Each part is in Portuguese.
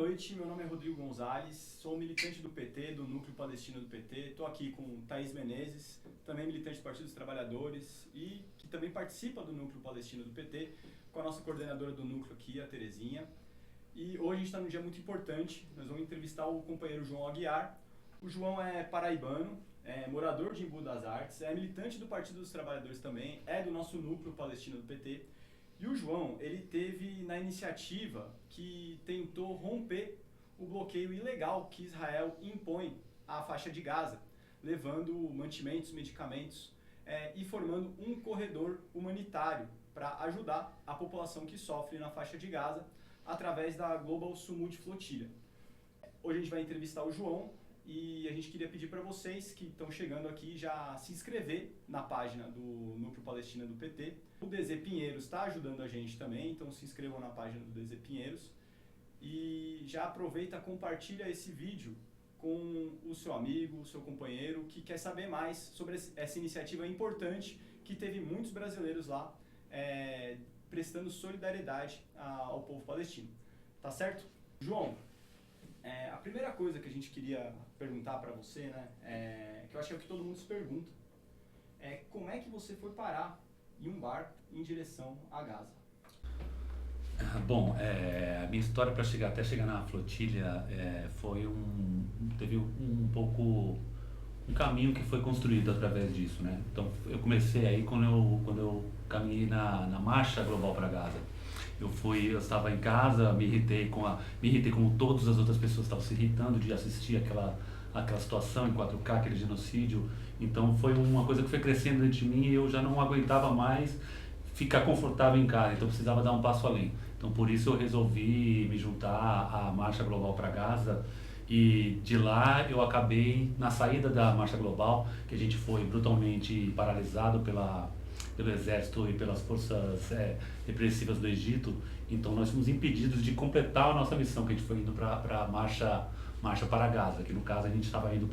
noite, meu nome é Rodrigo Gonzalez, sou militante do PT, do Núcleo Palestino do PT. Estou aqui com Thaís Menezes, também militante do Partido dos Trabalhadores e que também participa do Núcleo Palestino do PT, com a nossa coordenadora do núcleo aqui, a Terezinha. E hoje a gente está num dia muito importante, nós vamos entrevistar o companheiro João Aguiar. O João é paraibano, é morador de Embu das Artes, é militante do Partido dos Trabalhadores também, é do nosso Núcleo Palestino do PT. E o João, ele teve na iniciativa que tentou romper o bloqueio ilegal que Israel impõe à faixa de Gaza, levando mantimentos, medicamentos e formando um corredor humanitário para ajudar a população que sofre na faixa de Gaza através da Global Sumud Flotilha. Hoje a gente vai entrevistar o João e a gente queria pedir para vocês que estão chegando aqui já se inscrever na página do Núcleo Palestino do PT. O DZ Pinheiros está ajudando a gente também, então se inscrevam na página do DZ Pinheiros. E já aproveita, compartilha esse vídeo com o seu amigo, o seu companheiro, que quer saber mais sobre essa iniciativa importante que teve muitos brasileiros lá prestando solidariedade ao povo palestino. Tá certo? João, a primeira coisa que a gente queria perguntar para você, que eu acho que é o que todo mundo se pergunta, é como é que você foi parar em um barco em direção a Gaza? Bom, a minha história para até chegar na flotilha teve um pouco um caminho que foi construído através disso, né? Então eu comecei aí quando eu caminhei na marcha global para Gaza. Eu estava em casa, me irritei como todas as outras pessoas estavam se irritando de assistir aquela situação em 4K, aquele genocídio. Então foi uma coisa que foi crescendo dentro de mim e eu já não aguentava mais ficar confortável em casa, então eu precisava dar um passo além. Então por isso eu resolvi me juntar à Marcha Global para Gaza e de lá eu acabei na saída da Marcha Global, que a gente foi brutalmente paralisado pelo exército e pelas forças repressivas do Egito. Então nós fomos impedidos de completar a nossa missão, que a gente foi indo para a marcha para Gaza, que no caso a gente estava indo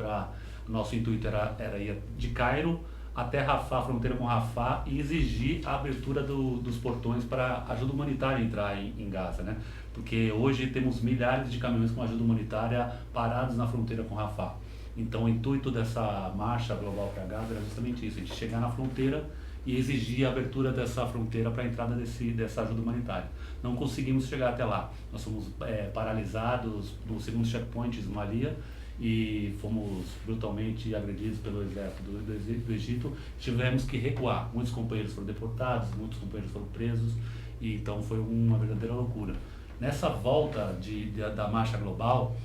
nosso intuito era ir de Cairo até Rafah, fronteira com Rafah, e exigir a abertura dos portões para ajuda humanitária entrar em Gaza, né? Porque hoje temos milhares de caminhões com ajuda humanitária parados na fronteira com Rafah. Então o intuito dessa marcha global para Gaza era justamente isso, a gente chegar na fronteira e exigir a abertura dessa fronteira para a entrada dessa ajuda humanitária. Não conseguimos chegar até lá. Nós fomos paralisados no segundo checkpoint de Ismailia e fomos brutalmente agredidos pelo exército do Egito. Tivemos que recuar. Muitos companheiros foram deportados, muitos companheiros foram presos, e então foi uma verdadeira loucura. Nessa volta da marcha global,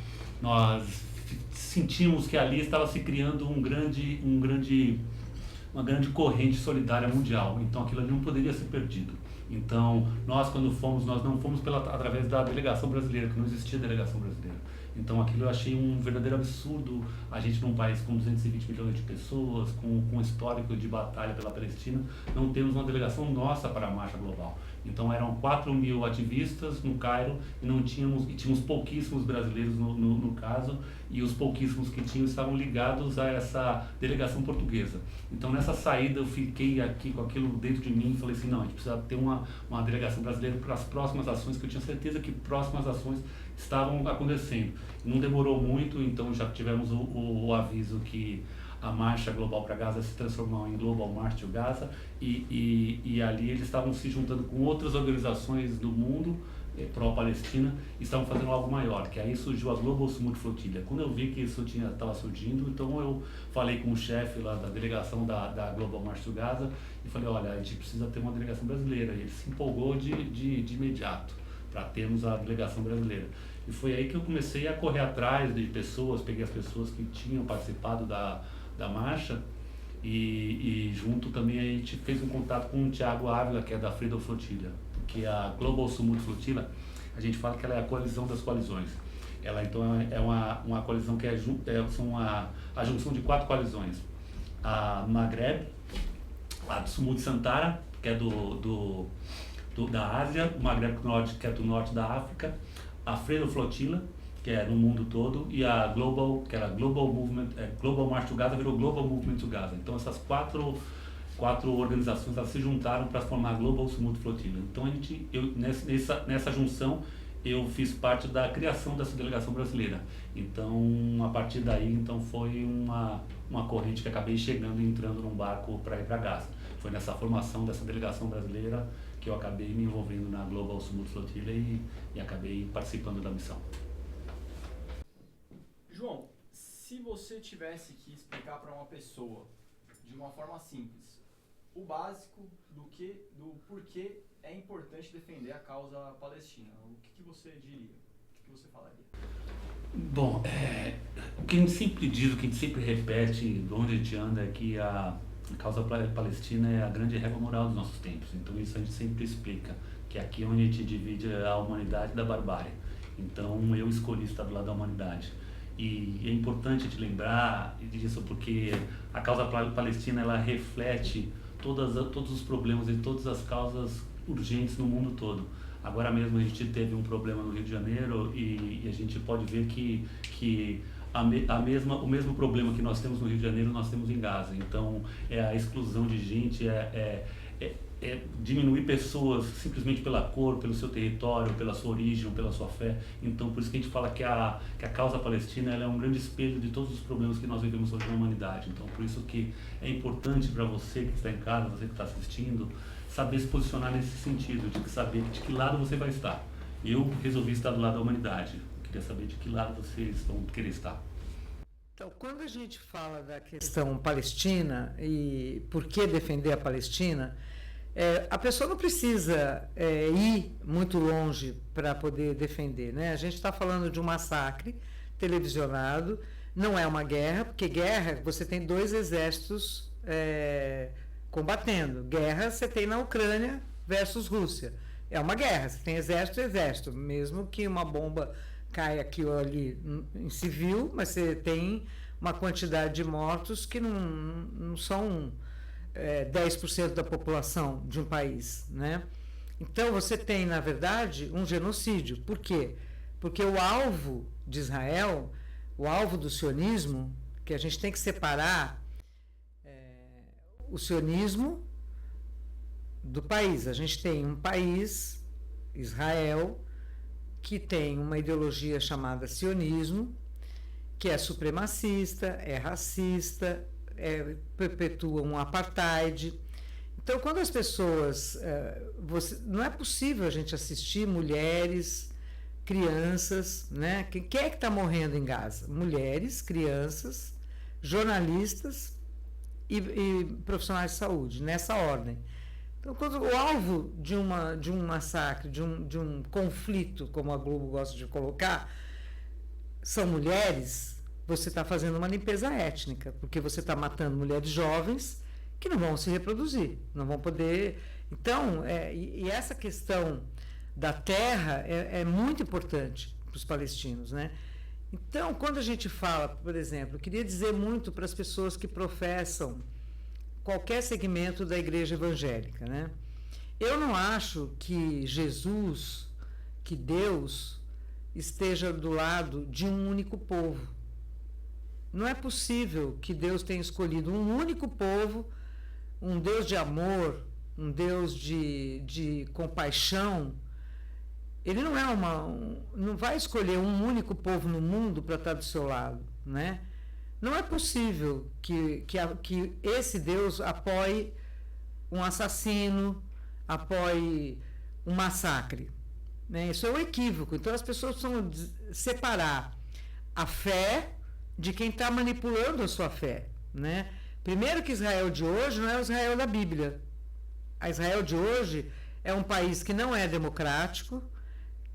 nós sentimos que ali estava se criando uma grande corrente solidária mundial, então aquilo ali não poderia ser perdido. Então nós quando fomos, nós não fomos através da delegação brasileira, que não existia delegação brasileira. Então aquilo eu achei um verdadeiro absurdo, a gente num país com 220 milhões de pessoas, com um histórico de batalha pela Palestina, não temos uma delegação nossa para a marcha global. Então eram 4.000 ativistas no Cairo e tínhamos pouquíssimos brasileiros no caso, e os pouquíssimos que tinham estavam ligados a essa delegação portuguesa. Então nessa saída eu fiquei aqui com aquilo dentro de mim e falei assim, não, a gente precisa ter uma delegação brasileira para as próximas ações, que eu tinha certeza que próximas ações estavam acontecendo. Não demorou muito, então já tivemos o aviso que a Marcha Global para Gaza se transformou em Global March to Gaza, e ali eles estavam se juntando com outras organizações do mundo pró-Palestina e estavam fazendo algo maior, que aí surgiu a Global Sumud Flotilha. Quando eu vi que isso estava surgindo, então eu falei com o chefe lá da delegação da Global March to Gaza e falei, olha, a gente precisa ter uma delegação brasileira, e ele se empolgou de imediato para termos a delegação brasileira. E foi aí que eu comecei a correr atrás de pessoas, peguei as pessoas que tinham participado da marcha e junto também a gente fez um contato com o Thiago Ávila, que é da Freedom Flotilha, porque a Global Sumud Flotilha, a gente fala que ela é a coalizão das coalizões. Ela então é uma coalizão que a junção de 4 coalizões. A Maghreb, a Sumud Santara, que é da Ásia, o Maghreb Norte, que é do norte da África, a Freedom Flotilla, que é no mundo todo, e a Global, que era Global Movement, Global March to Gaza, virou Global Movement to Gaza. Então essas quatro organizações, elas se juntaram para formar a Global Sumud Flotilla. Então nessa junção eu fiz parte da criação dessa delegação brasileira. Então, a partir daí, então foi uma corrente que acabei chegando e entrando num barco para ir para Gaza. Foi nessa formação dessa delegação brasileira que eu acabei me envolvendo na Global Smooth Flotilla e acabei participando da missão. João, se você tivesse que explicar para uma pessoa, de uma forma simples, o básico do porquê é importante defender a causa palestina, o que você diria? O que você falaria? Bom, o que a gente sempre diz, o que a gente sempre repete, de onde a gente anda, é que a causa palestina é a grande régua moral dos nossos tempos. Então isso a gente sempre explica, que é aqui onde a gente divide a humanidade da barbárie. Então eu escolhi estar do lado da humanidade. E é importante te lembrar disso porque a causa palestina ela reflete todos os problemas e todas as causas urgentes no mundo todo. Agora mesmo a gente teve um problema no Rio de Janeiro e a gente pode ver que o mesmo problema que nós temos no Rio de Janeiro nós temos em Gaza. Então é a exclusão de gente, diminuir pessoas simplesmente pela cor, pelo seu território, pela sua origem, pela sua fé. Então por isso que a gente fala que a causa palestina ela é um grande espelho de todos os problemas que nós vivemos hoje na humanidade. Então por isso que é importante para você que está em casa, você que está assistindo, saber se posicionar nesse sentido, de saber de que lado você vai estar. Eu resolvi estar do lado da humanidade. Eu queria saber de que lado vocês vão querer estar. Então, quando a gente fala da questão palestina e por que defender a Palestina, a pessoa não precisa ir muito longe para poder defender, né? A gente está falando de um massacre televisionado, não é uma guerra, porque guerra você tem dois exércitos combatendo. Guerra você tem na Ucrânia versus Rússia. É uma guerra, você tem exército e exército, mesmo que uma bomba caia aqui ou ali em civil, mas você tem uma quantidade de mortos que não são 10% da população de um país, né? Então você tem, na verdade, um genocídio. Por quê? Porque o alvo de Israel, o alvo do sionismo, que a gente tem que separar o sionismo do país. A gente tem um país, Israel, que tem uma ideologia chamada sionismo, que é supremacista, é racista, perpetua um apartheid. Então, quando as pessoas... não é possível a gente assistir mulheres, crianças, né? Quem é que está morrendo em Gaza? Mulheres, crianças, jornalistas e profissionais de saúde, nessa ordem. Então, quando o alvo de um massacre, de um conflito, como a Globo gosta de colocar, são mulheres, você está fazendo uma limpeza étnica, porque você está matando mulheres jovens que não vão se reproduzir, não vão poder... Então, e essa questão da terra é muito importante para os palestinos, né? Então, quando a gente fala, por exemplo, eu queria dizer muito para as pessoas que professam qualquer segmento da igreja evangélica, né? Eu não acho que Jesus, que Deus, esteja do lado de um único povo. Não é possível que Deus tenha escolhido um único povo, um Deus de amor, um Deus de compaixão. Ele não vai escolher um único povo no mundo para estar do seu lado, né? Não é possível que esse Deus apoie um assassino, apoie um massacre, né? Isso é um equívoco. Então as pessoas precisam separar a fé de quem está manipulando a sua fé, né? Primeiro que Israel de hoje não é o Israel da Bíblia. A Israel de hoje é um país que não é democrático,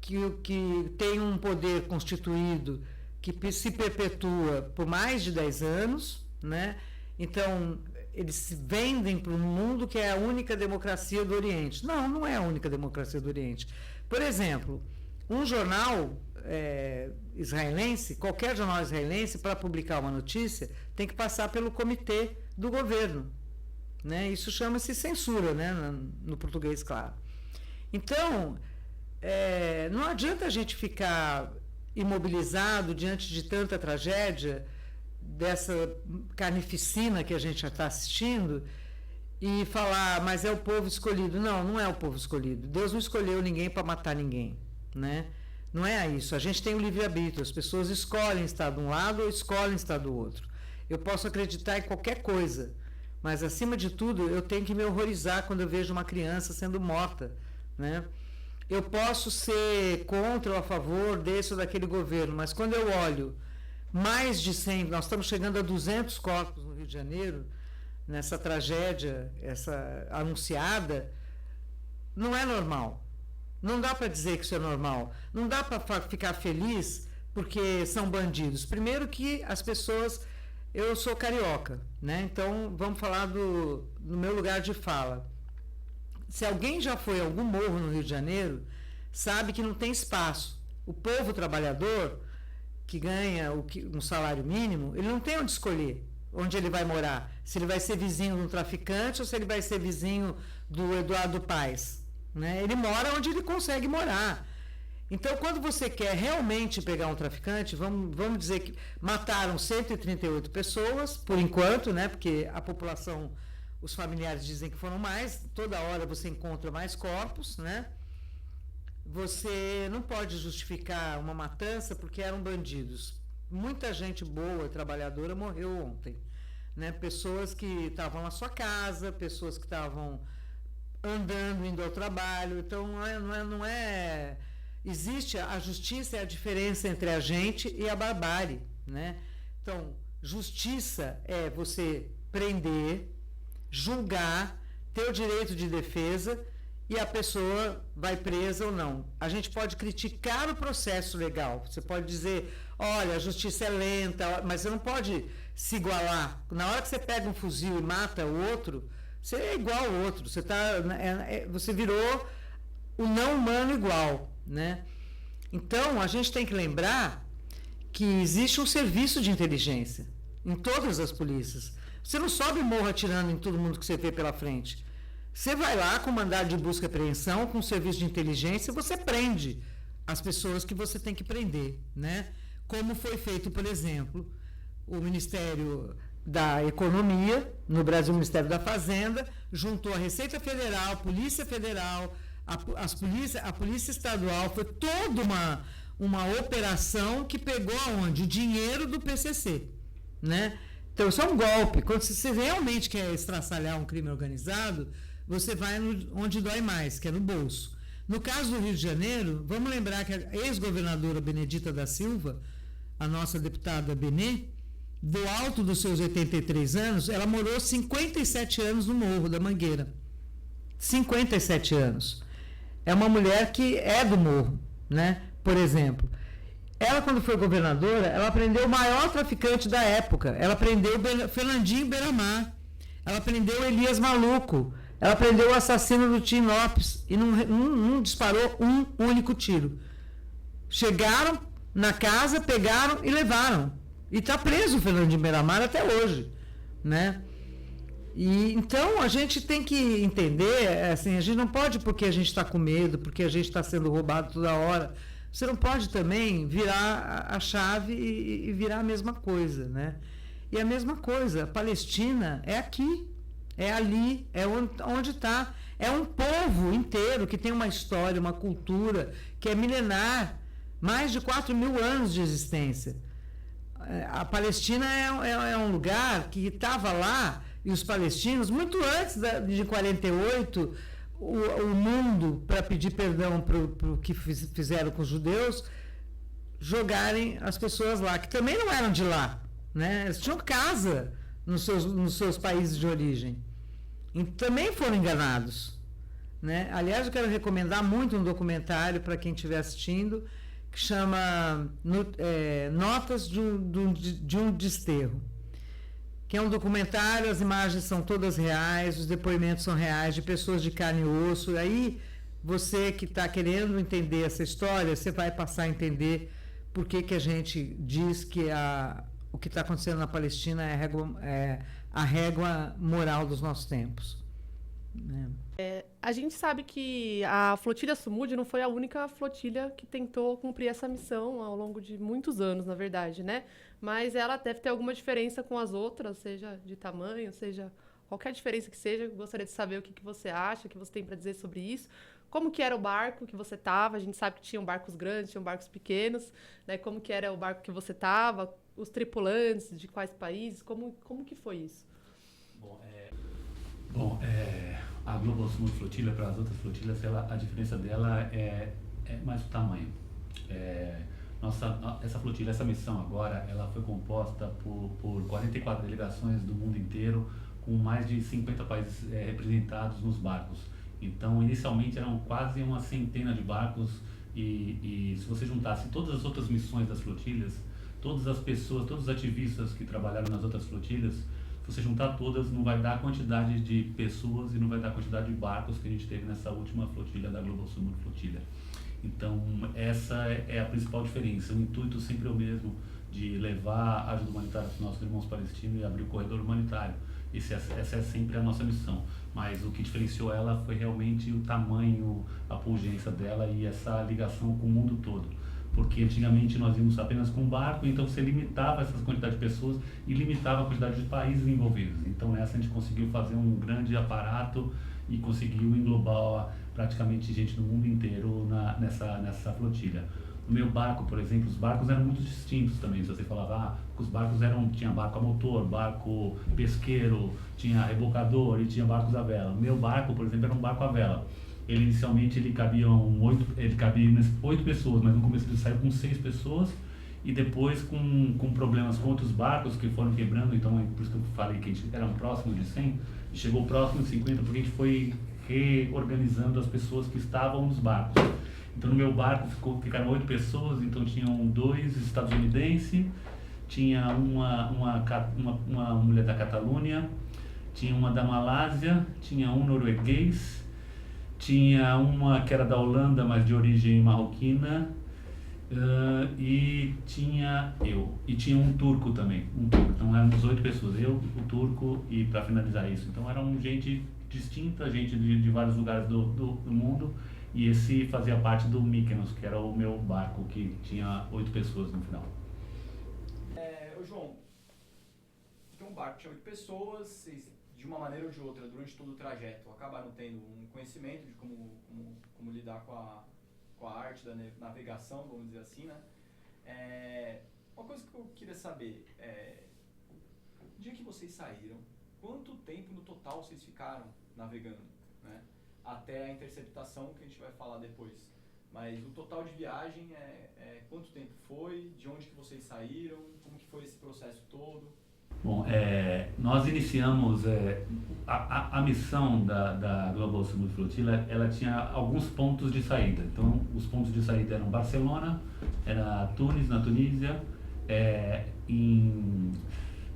que tem um poder constituído que se perpetua por mais de 10 anos, né? Então, eles se vendem para o mundo que é a única democracia do Oriente. Não é a única democracia do Oriente. Por exemplo, um jornal israelense, qualquer jornal israelense, para publicar uma notícia, tem que passar pelo comitê do governo, né? Isso chama-se censura, né? No português, claro. Então, não adianta a gente ficar imobilizado diante de tanta tragédia, dessa carnificina que a gente já está assistindo, e falar, mas é o povo escolhido. Não é o povo escolhido. Deus não escolheu ninguém para matar ninguém, né? Não é isso. A gente tem o livre-arbítrio. As pessoas escolhem estar de um lado ou escolhem estar do outro. Eu posso acreditar em qualquer coisa, mas, acima de tudo, eu tenho que me horrorizar quando eu vejo uma criança sendo morta, né? Eu posso ser contra ou a favor desse ou daquele governo, mas quando eu olho mais de 100, nós estamos chegando a 200 corpos no Rio de Janeiro, nessa tragédia, essa anunciada, não é normal. Não dá para dizer que isso é normal. Não dá para ficar feliz porque são bandidos. Primeiro que as pessoas... Eu sou carioca, né? Então vamos falar do meu lugar de fala. Se alguém já foi a algum morro no Rio de Janeiro, sabe que não tem espaço. O povo trabalhador, que ganha um salário mínimo, ele não tem onde escolher onde ele vai morar. Se ele vai ser vizinho de um traficante ou se ele vai ser vizinho do Eduardo Paes, né? Ele mora onde ele consegue morar. Então, quando você quer realmente pegar um traficante, vamos dizer que mataram 138 pessoas, por enquanto, né? Porque a população, os familiares dizem que foram mais, toda hora você encontra mais corpos, né? Você não pode justificar uma matança porque eram bandidos. Muita gente boa, trabalhadora, morreu ontem, né? Pessoas que estavam na sua casa, pessoas que estavam andando, indo ao trabalho. Então, não é existe a justiça, é a diferença entre a gente e a barbárie, né? Então, justiça é você prender, julgar, ter o direito de defesa e a pessoa vai presa ou não. A gente pode criticar o processo legal. Você pode dizer, olha, a justiça é lenta, mas você não pode se igualar. Na hora que você pega um fuzil e mata o outro, você é igual ao outro. Você virou o não humano igual, né? Então, a gente tem que lembrar que existe um serviço de inteligência em todas as polícias. Você não sobe morro atirando em todo mundo que você vê pela frente. Você vai lá com mandado de busca e apreensão, com serviço de inteligência, você prende as pessoas que você tem que prender, né? Como foi feito, por exemplo, o Ministério da Economia, no Brasil, o Ministério da Fazenda, juntou a Receita Federal, a Polícia Federal, a Polícia Estadual, foi toda uma operação que pegou aonde? O dinheiro do PCC, né? Então, isso é um golpe. Quando você realmente quer estraçalhar um crime organizado, você vai onde dói mais, que é no bolso. No caso do Rio de Janeiro, vamos lembrar que a ex-governadora Benedita da Silva, a nossa deputada Benê, do alto dos seus 83 anos, ela morou 57 anos no Morro da Mangueira. 57 anos. É uma mulher que é do Morro, né? Por exemplo, ela, quando foi governadora, ela prendeu o maior traficante da época. Ela prendeu Fernandinho Beiramar. Ela prendeu Elias Maluco. Ela prendeu o assassino do Tim Lopes e não disparou um único tiro. Chegaram na casa, pegaram e levaram. E está preso o Fernandinho Beiramar até hoje, né? E, então, a gente tem que entender, assim, a gente não pode, porque a gente está com medo, porque a gente está sendo roubado toda hora, você não pode também virar a chave e virar a mesma coisa, né? E a mesma coisa, a Palestina é aqui, é ali, é onde está. É um povo inteiro que tem uma história, uma cultura, que é milenar, mais de 4.000 anos de existência. A Palestina é um lugar que estava lá, e os palestinos, muito antes de 48, o mundo, para pedir perdão para o que fizeram com os judeus, jogarem as pessoas lá, que também não eram de lá, né? Eles tinham casa nos seus países de origem. E também foram enganados, né? Aliás, eu quero recomendar muito um documentário para quem estiver assistindo, que chama Notas de um Desterro, que é um documentário, as imagens são todas reais, os depoimentos são reais, de pessoas de carne e osso. Aí, você que está querendo entender essa história, você vai passar a entender por que a gente diz que o que está acontecendo na Palestina é a régua moral dos nossos tempos, né? A gente sabe que a flotilha Sumud não foi a única flotilha que tentou cumprir essa missão ao longo de muitos anos, na verdade, né? Mas ela deve ter alguma diferença com as outras, seja de tamanho, seja qualquer diferença que seja. Eu gostaria de saber o que você acha, o que você tem para dizer sobre isso. como que era o barco que você estava? A gente sabe que tinham barcos grandes, tinham barcos pequenos, né? Como que era o barco que você estava? Os tripulantes, de quais países? Como que foi isso? A Global Smooth Flotilla, para as outras flotilhas, a diferença dela é mais o tamanho. Essa flotilha, essa missão agora, ela foi composta por 44 delegações do mundo inteiro, com mais de 50 países representados nos barcos. Então, inicialmente eram quase uma centena de barcos e se você juntasse todas as outras missões das flotilhas, todas as pessoas, todos os ativistas que trabalharam nas outras flotilhas, se você juntar todas, não vai dar a quantidade de pessoas e não vai dar a quantidade de barcos que a gente teve nessa última flotilha da Global Smooth Flotilla. Então, essa é a principal diferença. O intuito sempre é o mesmo, de levar a ajuda humanitária para os nossos irmãos palestinos e abrir o corredor humanitário. Essa é sempre a nossa missão. Mas o que diferenciou ela foi realmente o tamanho, a pujança dela e essa ligação com o mundo todo. Porque antigamente nós íamos apenas com barco, então você limitava essa quantidade de pessoas e limitava a quantidade de países envolvidos. Então nessa a gente conseguiu fazer um grande aparato e conseguiu englobar praticamente gente do mundo inteiro nessa flotilha. No meu barco, por exemplo, os barcos eram muito distintos também. Se você falava, os barcos tinha barco a motor, barco pesqueiro, tinha rebocador e tinha barcos a vela. O meu barco, por exemplo, era um barco a vela. Inicialmente ele cabia 8 pessoas, mas no começo ele saiu com 6 pessoas e depois com problemas com outros barcos que foram quebrando, então é por isso que eu falei que a gente era próximo de 100, e chegou próximo de 50 porque a gente foi reorganizando as pessoas que estavam nos barcos. Então no meu barco ficaram 8 pessoas, então tinham 2 estadunidenses, tinha uma mulher da Catalunha, tinha uma da Malásia, tinha um norueguês, tinha uma que era da Holanda, mas de origem marroquina, e tinha eu. E tinha um turco também, Então éramos 8 pessoas, eu, o turco e para finalizar isso. Então eram gente distinta, gente de vários lugares do mundo, e esse fazia parte do Mykonos, que era o meu barco, que tinha 8 pessoas no final. Ô João, tem um barco que tinha 8 pessoas, vocês, de uma maneira ou de outra, durante todo o trajeto, acabaram tendo um conhecimento de como lidar com a arte da navegação, vamos dizer assim, né? Uma coisa que eu queria saber, no dia que vocês saíram, quanto tempo no total vocês ficaram navegando, né? Até a interceptação, que a gente vai falar depois. Mas o total de viagem, quanto tempo foi, de onde que vocês saíram, como que foi esse processo todo? Bom, nós iniciamos a missão da Global Smooth Flotilla, ela tinha alguns pontos de saída. Então, os pontos de saída eram Barcelona, era Tunis, na Tunísia,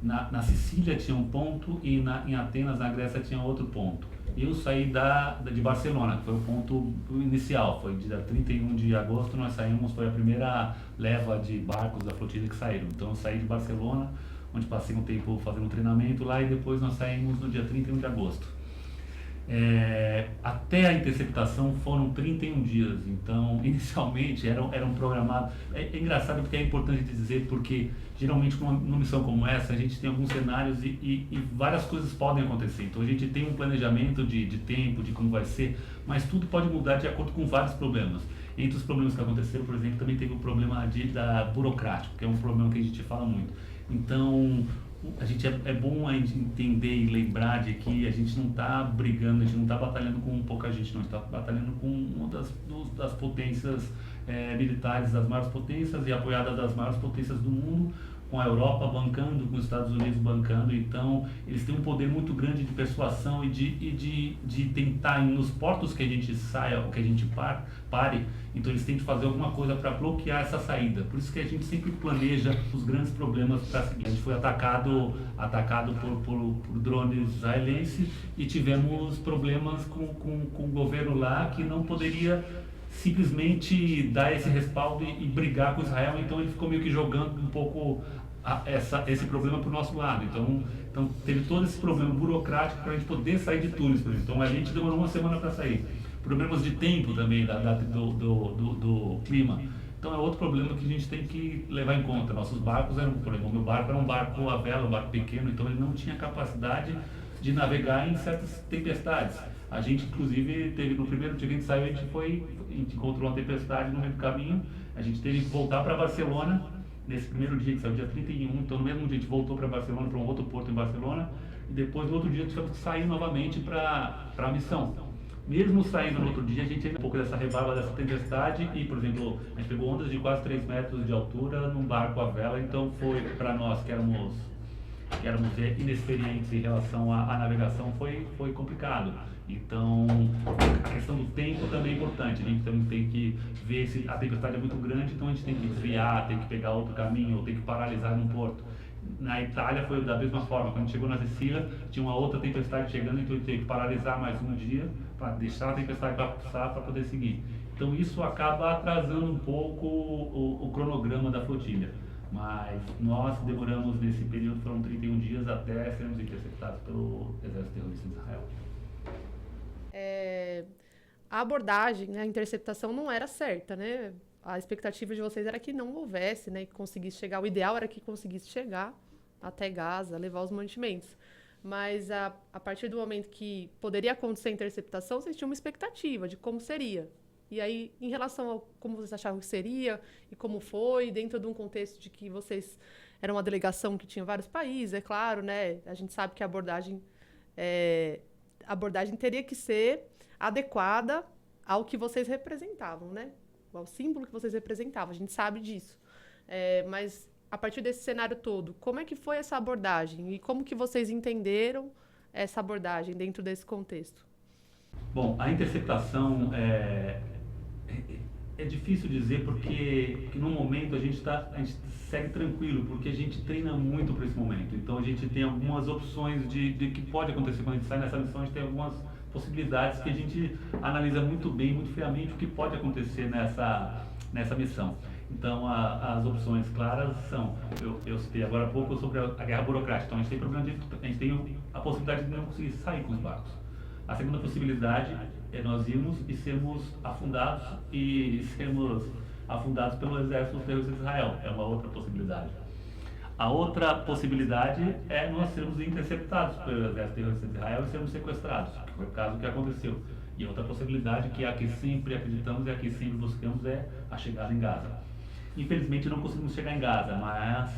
na Sicília tinha um ponto e em Atenas, na Grécia, tinha outro ponto. Eu saí de Barcelona, que foi o ponto inicial, foi dia 31 de agosto, nós saímos, foi a primeira leva de barcos da flotilha que saíram. Então, eu saí de Barcelona, onde passei um tempo fazendo um treinamento lá, e depois nós saímos no dia 31 de agosto. Até a interceptação foram 31 dias, então inicialmente eram programados. É engraçado porque é importante dizer, porque geralmente numa missão como essa a gente tem alguns cenários e várias coisas podem acontecer. Então a gente tem um planejamento de tempo, de como vai ser, mas tudo pode mudar de acordo com vários problemas. Entre os problemas que aconteceram, por exemplo, também teve o problema da burocrático, que é um problema que a gente fala muito. Então, é bom a gente entender e lembrar de que a gente não está brigando, a gente não está batalhando com pouca gente, não, a gente está batalhando com uma das potências militares, das maiores potências, e apoiada das maiores potências do mundo, com a Europa bancando, com os Estados Unidos bancando. Então eles têm um poder muito grande de persuasão e de tentar, nos portos que a gente saia ou que a gente pare, então eles tentam fazer alguma coisa para bloquear essa saída. Por isso que a gente sempre planeja os grandes problemas para seguir. A gente foi atacado por drones israelenses e tivemos problemas com o governo lá, que não poderia simplesmente dar esse respaldo e brigar com Israel. Então ele ficou meio que jogando um pouco esse problema para o nosso lado. Então teve todo esse problema burocrático para a gente poder sair de Tunis, por exemplo. Então a gente demorou uma semana para sair. Problemas de tempo também, do clima. Então é outro problema que a gente tem que levar em conta. Nossos barcos por exemplo, o meu barco era um barco à vela, um barco pequeno, então ele não tinha capacidade de navegar em certas tempestades. A gente, inclusive, teve no primeiro dia que a gente saiu, a gente encontrou uma tempestade no meio do caminho, a gente teve que voltar para Barcelona, nesse primeiro dia, que saiu dia 31, então no mesmo dia a gente voltou para Barcelona, para um outro porto em Barcelona, e depois no outro dia tivemos que sair novamente para a missão. Mesmo saindo no outro dia, a gente teve um pouco dessa rebarba, dessa tempestade, e, por exemplo, a gente pegou ondas de quase 3 metros de altura num barco à vela, então foi para nós que éramos inexperientes em relação à navegação, foi complicado. Então, a questão do tempo também é importante, né? Então, tem que ver se a tempestade é muito grande, então a gente tem que desviar, tem que pegar outro caminho, ou tem que paralisar num porto. Na Itália foi da mesma forma, quando a gente chegou na Sicília, tinha uma outra tempestade chegando, então a gente teve que paralisar mais um dia, para deixar a tempestade passar para poder seguir. Então, isso acaba atrasando um pouco o cronograma da flotilha. Mas nós demoramos nesse período, foram 31 dias até sermos interceptados pelo exército terrorista de Israel. A abordagem, né, a interceptação não era certa, né? A expectativa de vocês era que não houvesse, né, que conseguisse chegar. O ideal era que conseguisse chegar até Gaza, levar os mantimentos. Mas a partir do momento que poderia acontecer a interceptação, vocês tinham uma expectativa de como seria. E aí, em relação a como vocês achavam que seria e como foi, dentro de um contexto de que vocês eram uma delegação que tinha vários países, é claro, né? A gente sabe que a abordagem teria que ser adequada ao que vocês representavam, né? Ao símbolo que vocês representavam, a gente sabe disso. Mas, a partir desse cenário todo, como é que foi essa abordagem? E como que vocês entenderam essa abordagem dentro desse contexto? Bom, a interceptação é difícil dizer porque no momento a gente segue tranquilo, porque a gente treina muito para esse momento. Então a gente tem algumas opções de que pode acontecer quando a gente sai nessa missão, a gente tem algumas possibilidades que a gente analisa muito bem, muito friamente o que pode acontecer nessa missão. Então as opções claras são, eu citei agora há pouco sobre a guerra burocrática, então a gente tem a possibilidade de não conseguir sair com os barcos. A segunda possibilidade é nós irmos e sermos afundados pelo exército terrorista de Israel. É uma outra possibilidade. A outra possibilidade é nós sermos interceptados pelo exército terrorista de Israel e sermos sequestrados, que foi o caso que aconteceu. E outra possibilidade, que é a que sempre acreditamos e a que sempre buscamos, é a chegada em Gaza. Infelizmente não conseguimos chegar em Gaza, mas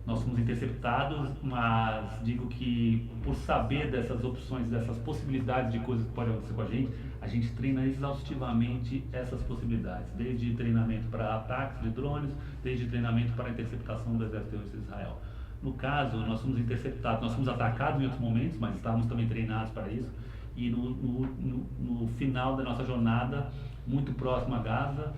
nós fomos interceptados, mas digo que por saber dessas opções, dessas possibilidades de coisas que podem acontecer com a gente treina exaustivamente essas possibilidades, desde treinamento para ataques de drones, desde treinamento para a interceptação do exército terrorista de Israel. No caso, nós fomos interceptados, nós fomos atacados em outros momentos, mas estávamos também treinados para isso, e no final da nossa jornada, muito próximo a Gaza,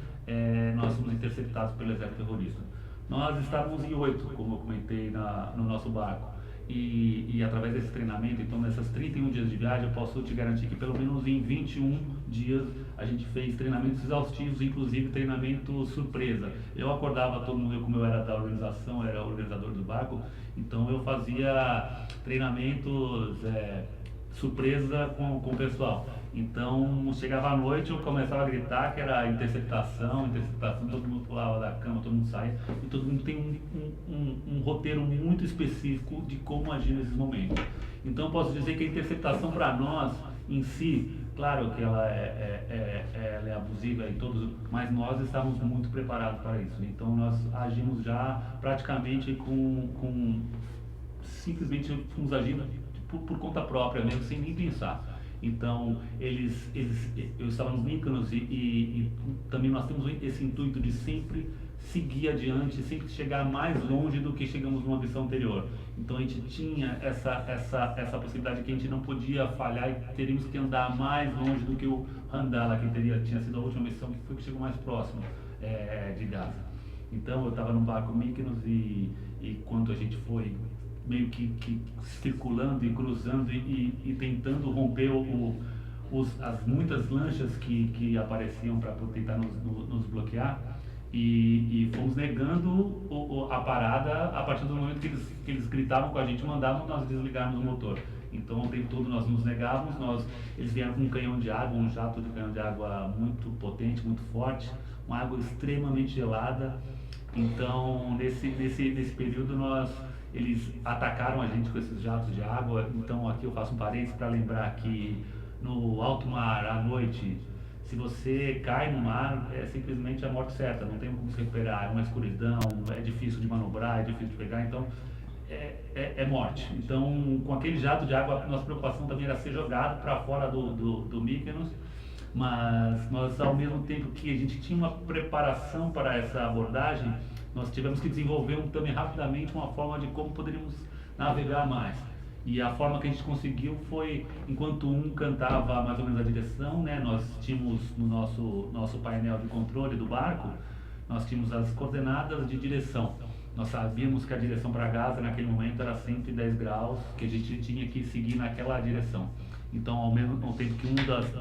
nós fomos interceptados pelo exército terrorista. Nós estávamos em 8, como eu comentei no nosso barco, e através desse treinamento, então nessas 31 dias de viagem, eu posso te garantir que pelo menos em 21 dias a gente fez treinamentos exaustivos, inclusive treinamento surpresa. Eu acordava todo mundo, como eu era da organização, era o organizador do barco, então eu fazia treinamentos surpresa com o pessoal. Então, chegava à noite, eu começava a gritar que era interceptação, todo mundo pulava da cama, todo mundo saía, e todo mundo tem um roteiro muito específico de como agir nesses momentos. Então, eu posso dizer que a interceptação para nós, em si, claro que ela é abusiva e todos, mas nós estávamos muito preparados para isso. Então, nós agimos já praticamente simplesmente fomos agindo por conta própria mesmo, sem nem pensar. Então, eu estava nos Mykonos e também nós temos esse intuito de sempre seguir adiante, sempre chegar mais longe do que chegamos numa missão anterior. Então, a gente tinha essa possibilidade que a gente não podia falhar e teríamos que andar mais longe do que o Handala, que tinha sido a última missão, que foi que chegou mais próximo de Gaza. Então, eu estava no barco Mykonos e quando a gente foi meio que circulando e cruzando e tentando romper as muitas lanchas que apareciam para tentar nos bloquear, e fomos negando a parada a partir do momento que eles gritavam com a gente, mandavam nós desligarmos o motor. Então o tempo todo nós nos negávamos, eles vieram com um canhão de água, um jato de canhão de água muito potente, muito forte, uma água extremamente gelada, Então, nesse período, eles atacaram a gente com esses jatos de água. Então, aqui eu faço um parênteses para lembrar que no alto mar, à noite, se você cai no mar, é simplesmente a morte certa, não tem como se recuperar, é uma escuridão, é difícil de manobrar, é difícil de pegar, então é morte. Então, com aquele jato de água, a nossa preocupação também era ser jogado para fora do Mykonos, mas nós, ao mesmo tempo que a gente tinha uma preparação para essa abordagem, nós tivemos que desenvolver também rapidamente uma forma de como poderíamos navegar mais. E a forma que a gente conseguiu foi, enquanto um cantava mais ou menos a direção, né, nós tínhamos no nosso painel de controle do barco, nós tínhamos as coordenadas de direção. Nós sabíamos que a direção para Gaza naquele momento era 110 graus, que a gente tinha que seguir naquela direção. Então, ao mesmo tempo que um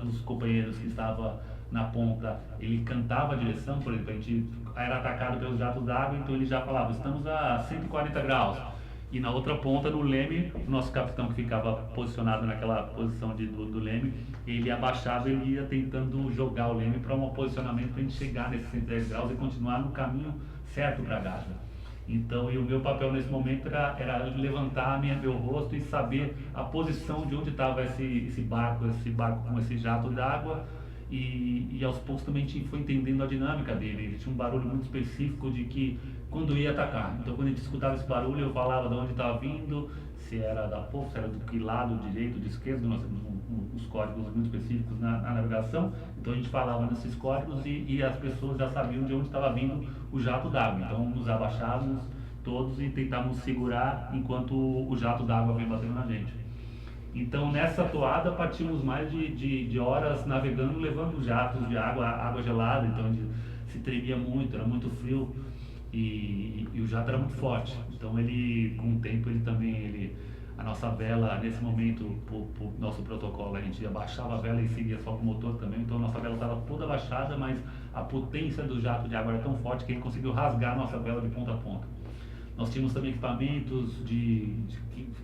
dos companheiros que estava na ponta, ele cantava a direção, por exemplo, a gente era atacado pelos jatos d'água, então ele já falava, estamos a 140 graus. E na outra ponta, no leme, o nosso capitão que ficava posicionado naquela posição do leme, ele abaixava, ele ia tentando jogar o leme para um posicionamento para a gente chegar nesses 110 graus e continuar no caminho certo para Gaza. Então, o meu papel nesse momento era levantar meu rosto e saber a posição de onde estava esse barco com esse jato d'água. E aos poucos também a gente foi entendendo a dinâmica dele. Ele tinha um barulho muito específico de que quando ia atacar. Então, quando a gente escutava esse barulho, eu falava de onde estava vindo, se era da ponta, se era do que lado, direito, de esquerdo. Nós temos uns códigos muito específicos na navegação. Então, a gente falava nesses códigos e as pessoas já sabiam de onde estava vindo o jato d'água. Então, nos abaixávamos todos e tentávamos segurar enquanto o jato d'água vinha batendo na gente. Então, nessa toada, partimos mais de horas navegando, levando jatos de água gelada. Então, a gente se tremia muito, era muito frio e o jato era muito forte. Então, com o tempo, a nossa vela, nesse momento, por nosso protocolo, a gente abaixava a vela e seguia só com o motor também. Então, a nossa vela estava toda abaixada, mas a potência do jato de água era tão forte que ele conseguiu rasgar a nossa vela de ponta a ponta. Nós tínhamos também equipamentos que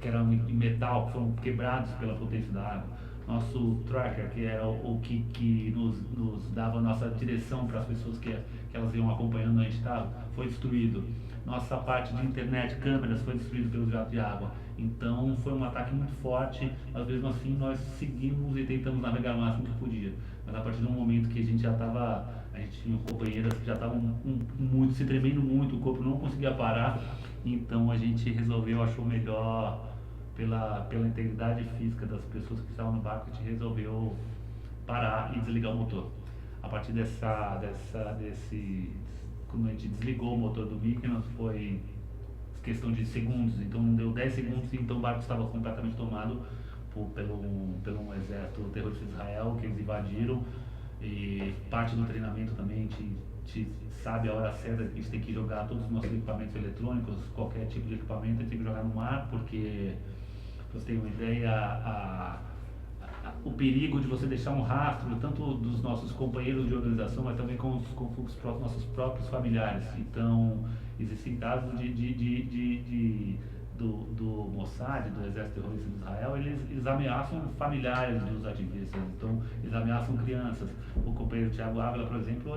eram de metal, que foram quebrados pela potência da água. Nosso tracker, que era o que nos dava a nossa direção para as pessoas que elas iam acompanhando onde a gente estava, foi destruído. Nossa parte de internet, câmeras, foi destruído pelo jato de água. Então foi um ataque muito forte, mas mesmo assim nós seguimos e tentamos navegar o máximo que podia. Mas a partir do momento que a gente tinha companheiras que já estavam se tremendo muito, o corpo não conseguia parar, então a gente achou melhor, pela integridade física das pessoas que estavam no barco, a gente resolveu parar e desligar o motor. A partir quando a gente desligou o motor do Mykonos, foi questão de segundos, então não deu 10 segundos e então o barco estava completamente tomado pelo exército terrorista de Israel, que eles invadiram. E parte do treinamento também a gente sabe a hora certa que a gente tem que jogar todos os nossos equipamentos eletrônicos, qualquer tipo de equipamento a gente tem que jogar no mar, porque, para você ter uma ideia, o perigo de você deixar um rastro, tanto dos nossos companheiros de organização, mas também com os nossos próprios familiares. Então, existem casos do Mossad, do Exército Terrorista de Israel, eles ameaçam familiares dos ativistas, então eles ameaçam crianças. O companheiro Thiago Ávila, por exemplo,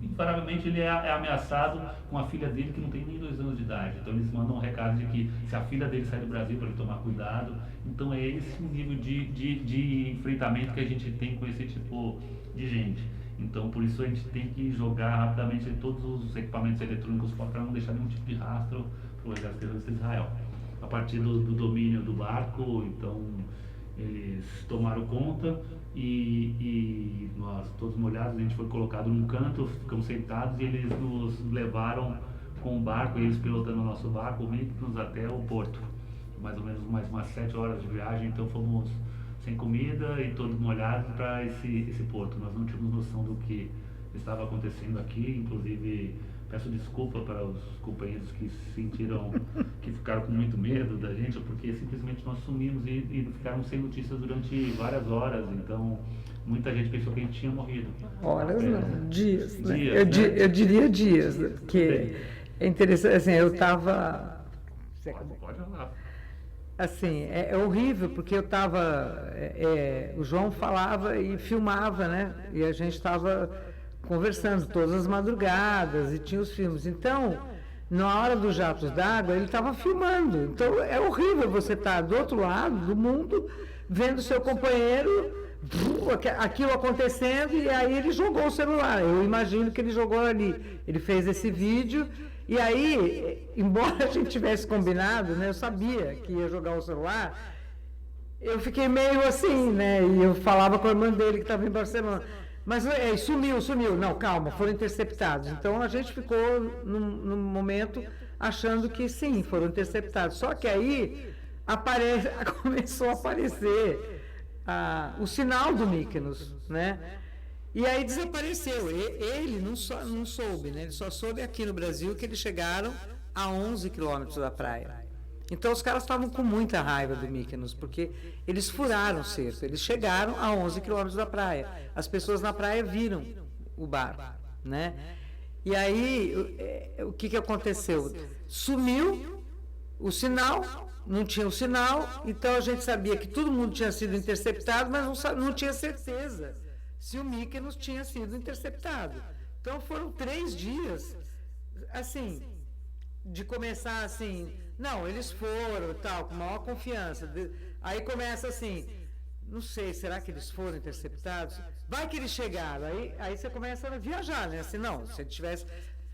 invariavelmente ele é ameaçado com a filha dele que não tem nem 2 anos de idade. Então eles mandam um recado de que se a filha dele sair do Brasil, para ele tomar cuidado. Então é esse o nível de enfrentamento que a gente tem com esse tipo de gente. Então, por isso a gente tem que jogar rapidamente todos os equipamentos eletrônicos para não deixar nenhum tipo de rastro para o Exército Terrorista de Israel. A partir do domínio do barco, então, eles tomaram conta e nós, todos molhados, a gente foi colocado num canto, ficamos sentados e eles nos levaram com o barco, eles pilotando o nosso barco, o Mykonos, até o porto. Mais ou menos mais umas 7 horas de viagem, então fomos sem comida e todos molhados para esse porto. Nós não tínhamos noção do que estava acontecendo aqui, inclusive peço desculpa para os companheiros que sentiram, que ficaram com muito medo da gente, porque simplesmente nós sumimos e ficaram sem notícias durante várias horas, então muita gente pensou que a gente tinha morrido. Horas não, dias. Né? Eu diria dias, que é interessante, assim, eu estava... Pode falar. Assim, é horrível, porque eu estava... o João falava e filmava, né? E a gente estava conversando todas as madrugadas e tinha os filmes. Então, na hora dos jatos d'água, ele estava filmando. Então, é horrível você estar do outro lado do mundo, vendo seu companheiro, aquilo acontecendo, e aí ele jogou o celular. Eu imagino que ele jogou ali. Ele fez esse vídeo, e aí, embora a gente tivesse combinado, né, eu sabia que ia jogar o celular, eu fiquei meio assim, né, e eu falava com a irmã dele que estava em Barcelona. Mas sumiu. Não, calma, foram interceptados. Então a gente ficou num momento achando que sim, foram interceptados. Só que aí começou a aparecer o sinal do Mykonos, né? E aí desapareceu. Ele não soube, né? Ele só soube aqui no Brasil que eles chegaram a 11 quilômetros da praia. Então os caras estavam com muita raiva do Mykonos, porque eles furaram o cerco, eles chegaram a 11 quilômetros da praia. As pessoas na praia viram o barco, né? E aí, o que aconteceu? Sumiu o sinal, não tinha o sinal, então a gente sabia que todo mundo tinha sido interceptado, mas não tinha certeza se o Mykonos tinha sido interceptado. Então foram 3 dias, assim, de começar assim... Não, eles foram, tal, com maior confiança. Aí começa assim, não sei, será que eles foram interceptados? Vai que eles chegaram. Aí você começa a viajar, né? Assim, não, se ele tivesse...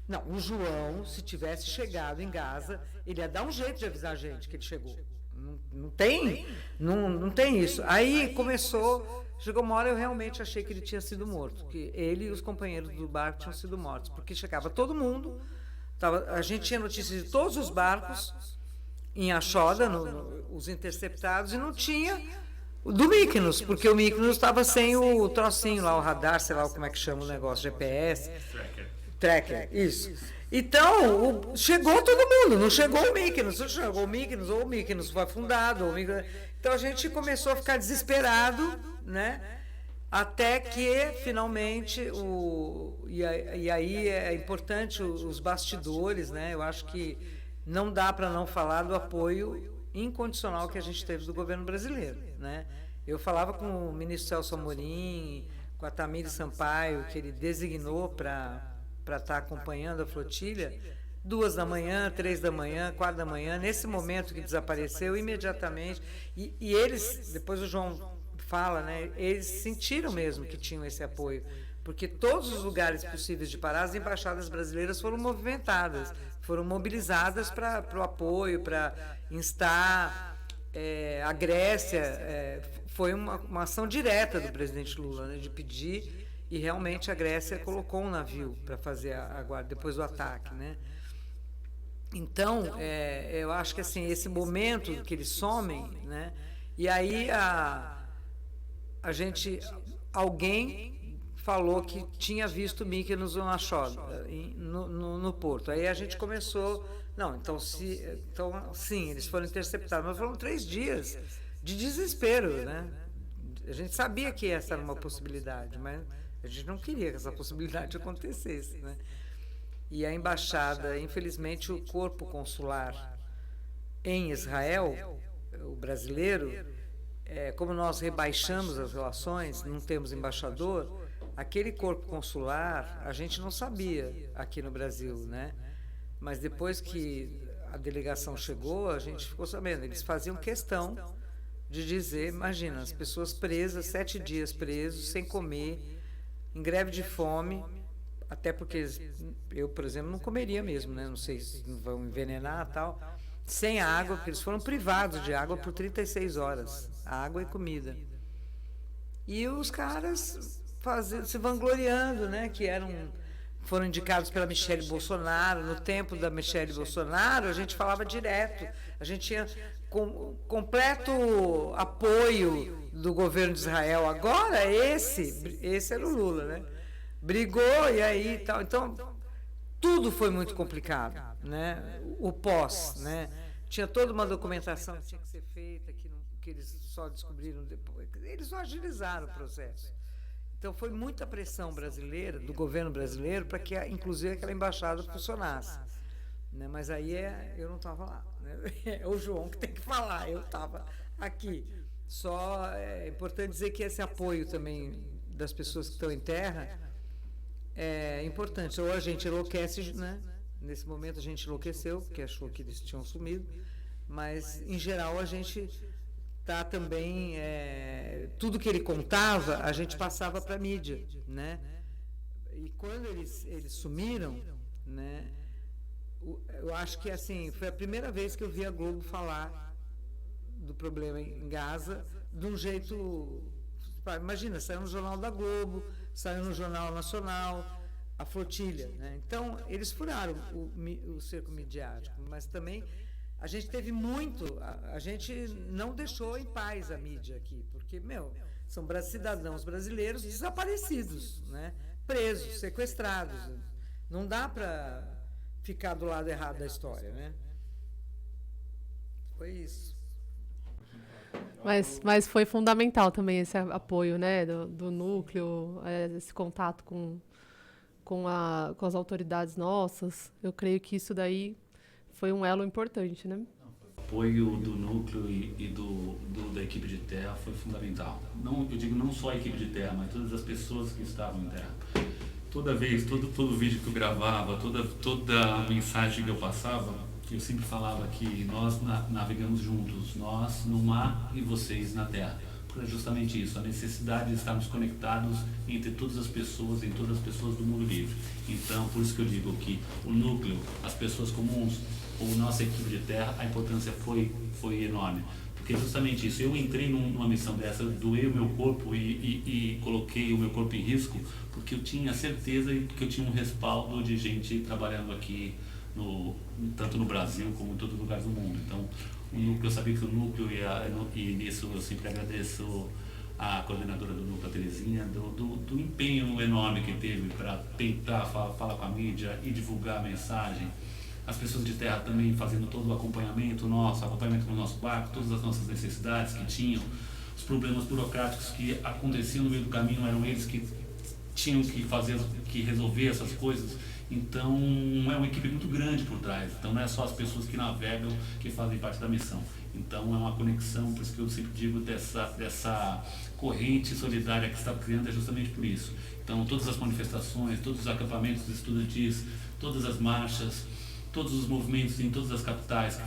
Não, o João, se tivesse chegado em Gaza, ele ia dar um jeito de avisar a gente que ele chegou. Não tem isso. Aí chegou uma hora eu realmente achei que ele tinha sido morto, que ele e os companheiros do barco tinham sido mortos, porque chegava todo mundo, a gente tinha notícias de todos os barcos em Achoda, os interceptados, e não tinha o do Mykonos, porque o Mykonos estava sem o trocinho lá, o radar, sei lá como é que chama o negócio, GPS. Tracker, isso. Então, chegou todo mundo, não chegou o Mykonos, ou o Mykonos foi afundado. Então, a gente começou a ficar desesperado, né? Até que, finalmente, e aí é importante os bastidores, né? Eu acho que não dá para não falar do apoio incondicional que a gente teve do governo brasileiro, né? Eu falava com o ministro Celso Amorim, com a Tamires Sampaio, que ele designou para estar acompanhando a flotilha, 2 da manhã, 3 da manhã, 4 da manhã, nesse momento que desapareceu, imediatamente, e eles, depois o João fala, né, eles sentiram mesmo que tinham esse apoio, porque todos os lugares possíveis de parar, as embaixadas brasileiras foram movimentadas, foram mobilizadas para o apoio, para instar a Grécia, foi uma ação direta do presidente Lula, né, de pedir, e realmente a Grécia colocou um navio para fazer a guarda, depois do ataque, né. Então, eu acho que assim, esse momento que eles somem, né, e aí alguém falou que tinha visto o Mykonos no porto. Aí a gente começou, não, então sim, eles foram interceptados, mas foram 3 dias de desespero, né? A gente sabia que essa era uma possibilidade, mas a gente não queria que essa possibilidade acontecesse, né? E a embaixada, infelizmente, o corpo consular em Israel, o brasileiro, como nós rebaixamos as relações, não temos embaixador, aquele corpo consular a gente não sabia aqui no Brasil, né? Mas depois que a delegação chegou, a gente ficou sabendo. Eles faziam questão de dizer, imagina, as pessoas presas, 7 dias presos, sem comer, em greve de fome, até porque eu, por exemplo, não comeria mesmo, né? Não sei se vão envenenar e tal. Sem água, porque eles foram privados de água por 36 horas, água e comida. E os caras se vangloriando, né, que foram indicados pela Michelle Bolsonaro. No tempo da Michelle Bolsonaro, a gente falava direto, a gente tinha completo apoio do governo de Israel. Agora, esse era o Lula, né? Brigou e aí tal. Então, tudo foi muito complicado, né? O pós, né? Tinha toda uma documentação que tinha que ser feita, que eles só descobriram depois. Eles não agilizaram o processo. Então foi muita pressão brasileira, do governo brasileiro, para que, inclusive, aquela embaixada funcionasse. Né? Mas aí eu não estava lá. Né? É o João que tem que falar, eu estava aqui. Só é importante dizer que esse apoio também das pessoas que estão em terra é importante. Ou a gente enlouquece, né? Nesse momento a gente enlouqueceu, porque achou que eles tinham sumido, mas em geral a gente tá também, tudo que ele contava, a gente passava para a mídia, né? E quando eles sumiram, né? Eu acho que assim, foi a primeira vez que eu vi a Globo falar do problema em Gaza de um jeito, imagina, saiu no Jornal da Globo, saiu no Jornal Nacional, a flotilha, né? Então eles furaram o cerco midiático, mas também a gente teve a gente não deixou em paz a mídia aqui, porque, são cidadãos brasileiros desaparecidos, né? Presos, sequestrados. Não dá para ficar do lado errado da história, né? Foi isso. Mas foi fundamental também esse apoio, né, do núcleo, esse contato com as autoridades nossas. Eu creio que isso daí foi um elo importante, né? O apoio do núcleo e da equipe de terra foi fundamental. Eu digo não só a equipe de terra, mas todas as pessoas que estavam em terra. Toda vez, todo vídeo que eu gravava, toda mensagem que eu passava, eu sempre falava que nós navegamos juntos, nós no mar e vocês na terra. Porque é justamente isso, a necessidade de estarmos conectados entre todas as pessoas, em todas as pessoas do mundo livre. Então, por isso que eu digo que o núcleo, as pessoas comuns, ou nossa equipe de terra, a importância foi enorme. Porque é justamente isso, eu entrei numa missão dessa, eu doei o meu corpo e coloquei o meu corpo em risco, porque eu tinha certeza que eu tinha um respaldo de gente trabalhando aqui, tanto no Brasil como em todos os lugares do mundo. Então, o núcleo, eu sabia que o núcleo, e nisso eu sempre agradeço a coordenadora do núcleo, a Terezinha, do empenho enorme que teve para tentar falar com a mídia e divulgar a mensagem. As pessoas de terra também fazendo todo o acompanhamento no nosso barco, todas as nossas necessidades que tinham, os problemas burocráticos que aconteciam no meio do caminho, eram eles que tinham que resolver essas coisas. Então, é uma equipe muito grande por trás. Então, não é só as pessoas que navegam que fazem parte da missão. Então, é uma conexão, por isso que eu sempre digo dessa corrente solidária que se está criando, é justamente por isso. Então, todas as manifestações, todos os acampamentos estudantis, todas as marchas, todos os movimentos em todas as capitais que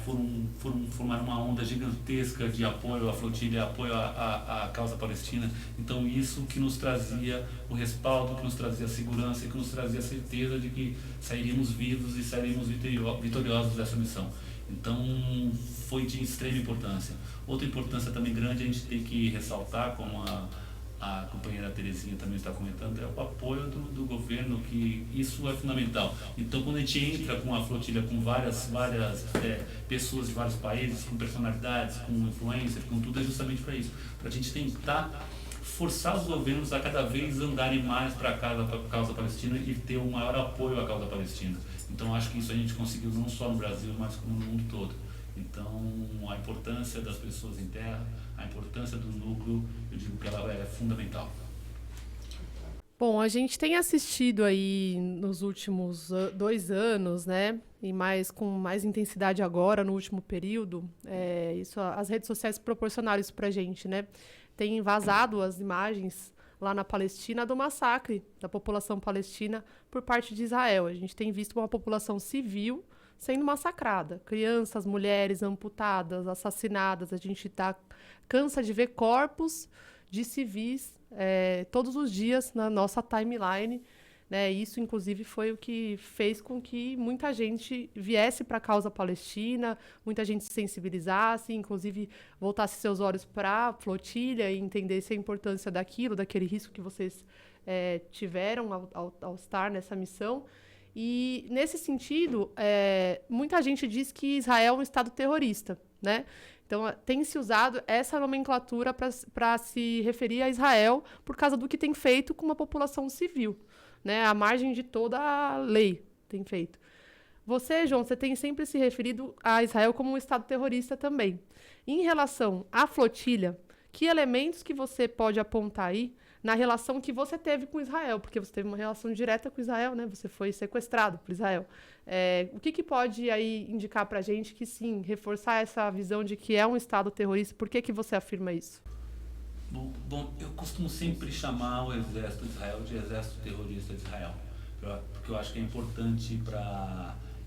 formaram uma onda gigantesca de apoio à flotilha, apoio à causa palestina. Então, isso que nos trazia o respaldo, que nos trazia a segurança, que nos trazia a certeza de que sairíamos vivos e sairíamos vitoriosos dessa missão. Então, foi de extrema importância. Outra importância também grande, a gente tem que ressaltar, como a companheira Terezinha também está comentando, é o apoio do governo, que isso é fundamental. Então, quando a gente entra com a flotilha, com várias pessoas de vários países, com personalidades, com influências, com tudo, é justamente para isso, para a gente tentar forçar os governos a cada vez andarem mais para a causa palestina e ter um maior apoio à causa palestina. Então, acho que isso a gente conseguiu não só no Brasil, mas como no mundo todo. Então, a importância das pessoas em terra, a importância do núcleo, eu digo que ela é fundamental. Bom, a gente tem assistido aí nos últimos 2 anos, né, e com mais intensidade agora, no último período, as redes sociais proporcionaram isso pra gente, né? Tem vazado as imagens lá na Palestina do massacre da população palestina por parte de Israel. A gente tem visto uma população civil sendo massacrada. Crianças, mulheres amputadas, assassinadas. A gente cansa de ver corpos de civis todos os dias na nossa timeline, né? Isso, inclusive, foi o que fez com que muita gente viesse para a causa palestina, muita gente se sensibilizasse, inclusive voltasse seus olhos para a flotilha e entendesse a importância daquele risco que vocês tiveram ao estar nessa missão. E, nesse sentido, muita gente diz que Israel é um Estado terrorista, né? Então, tem se usado essa nomenclatura para se referir a Israel por causa do que tem feito com uma população civil, né? À margem de toda a lei tem feito. Você, João, você tem sempre se referido a Israel como um Estado terrorista também. Em relação à flotilha, que elementos que você pode apontar aí na relação que você teve com Israel? Porque você teve uma relação direta com Israel, né? Você foi sequestrado por Israel. O que pode aí indicar para a gente que, sim, reforçar essa visão de que é um Estado terrorista? Por que você afirma isso? Bom, eu costumo sempre chamar o exército de Israel de exército terrorista de Israel. porque eu acho que é importante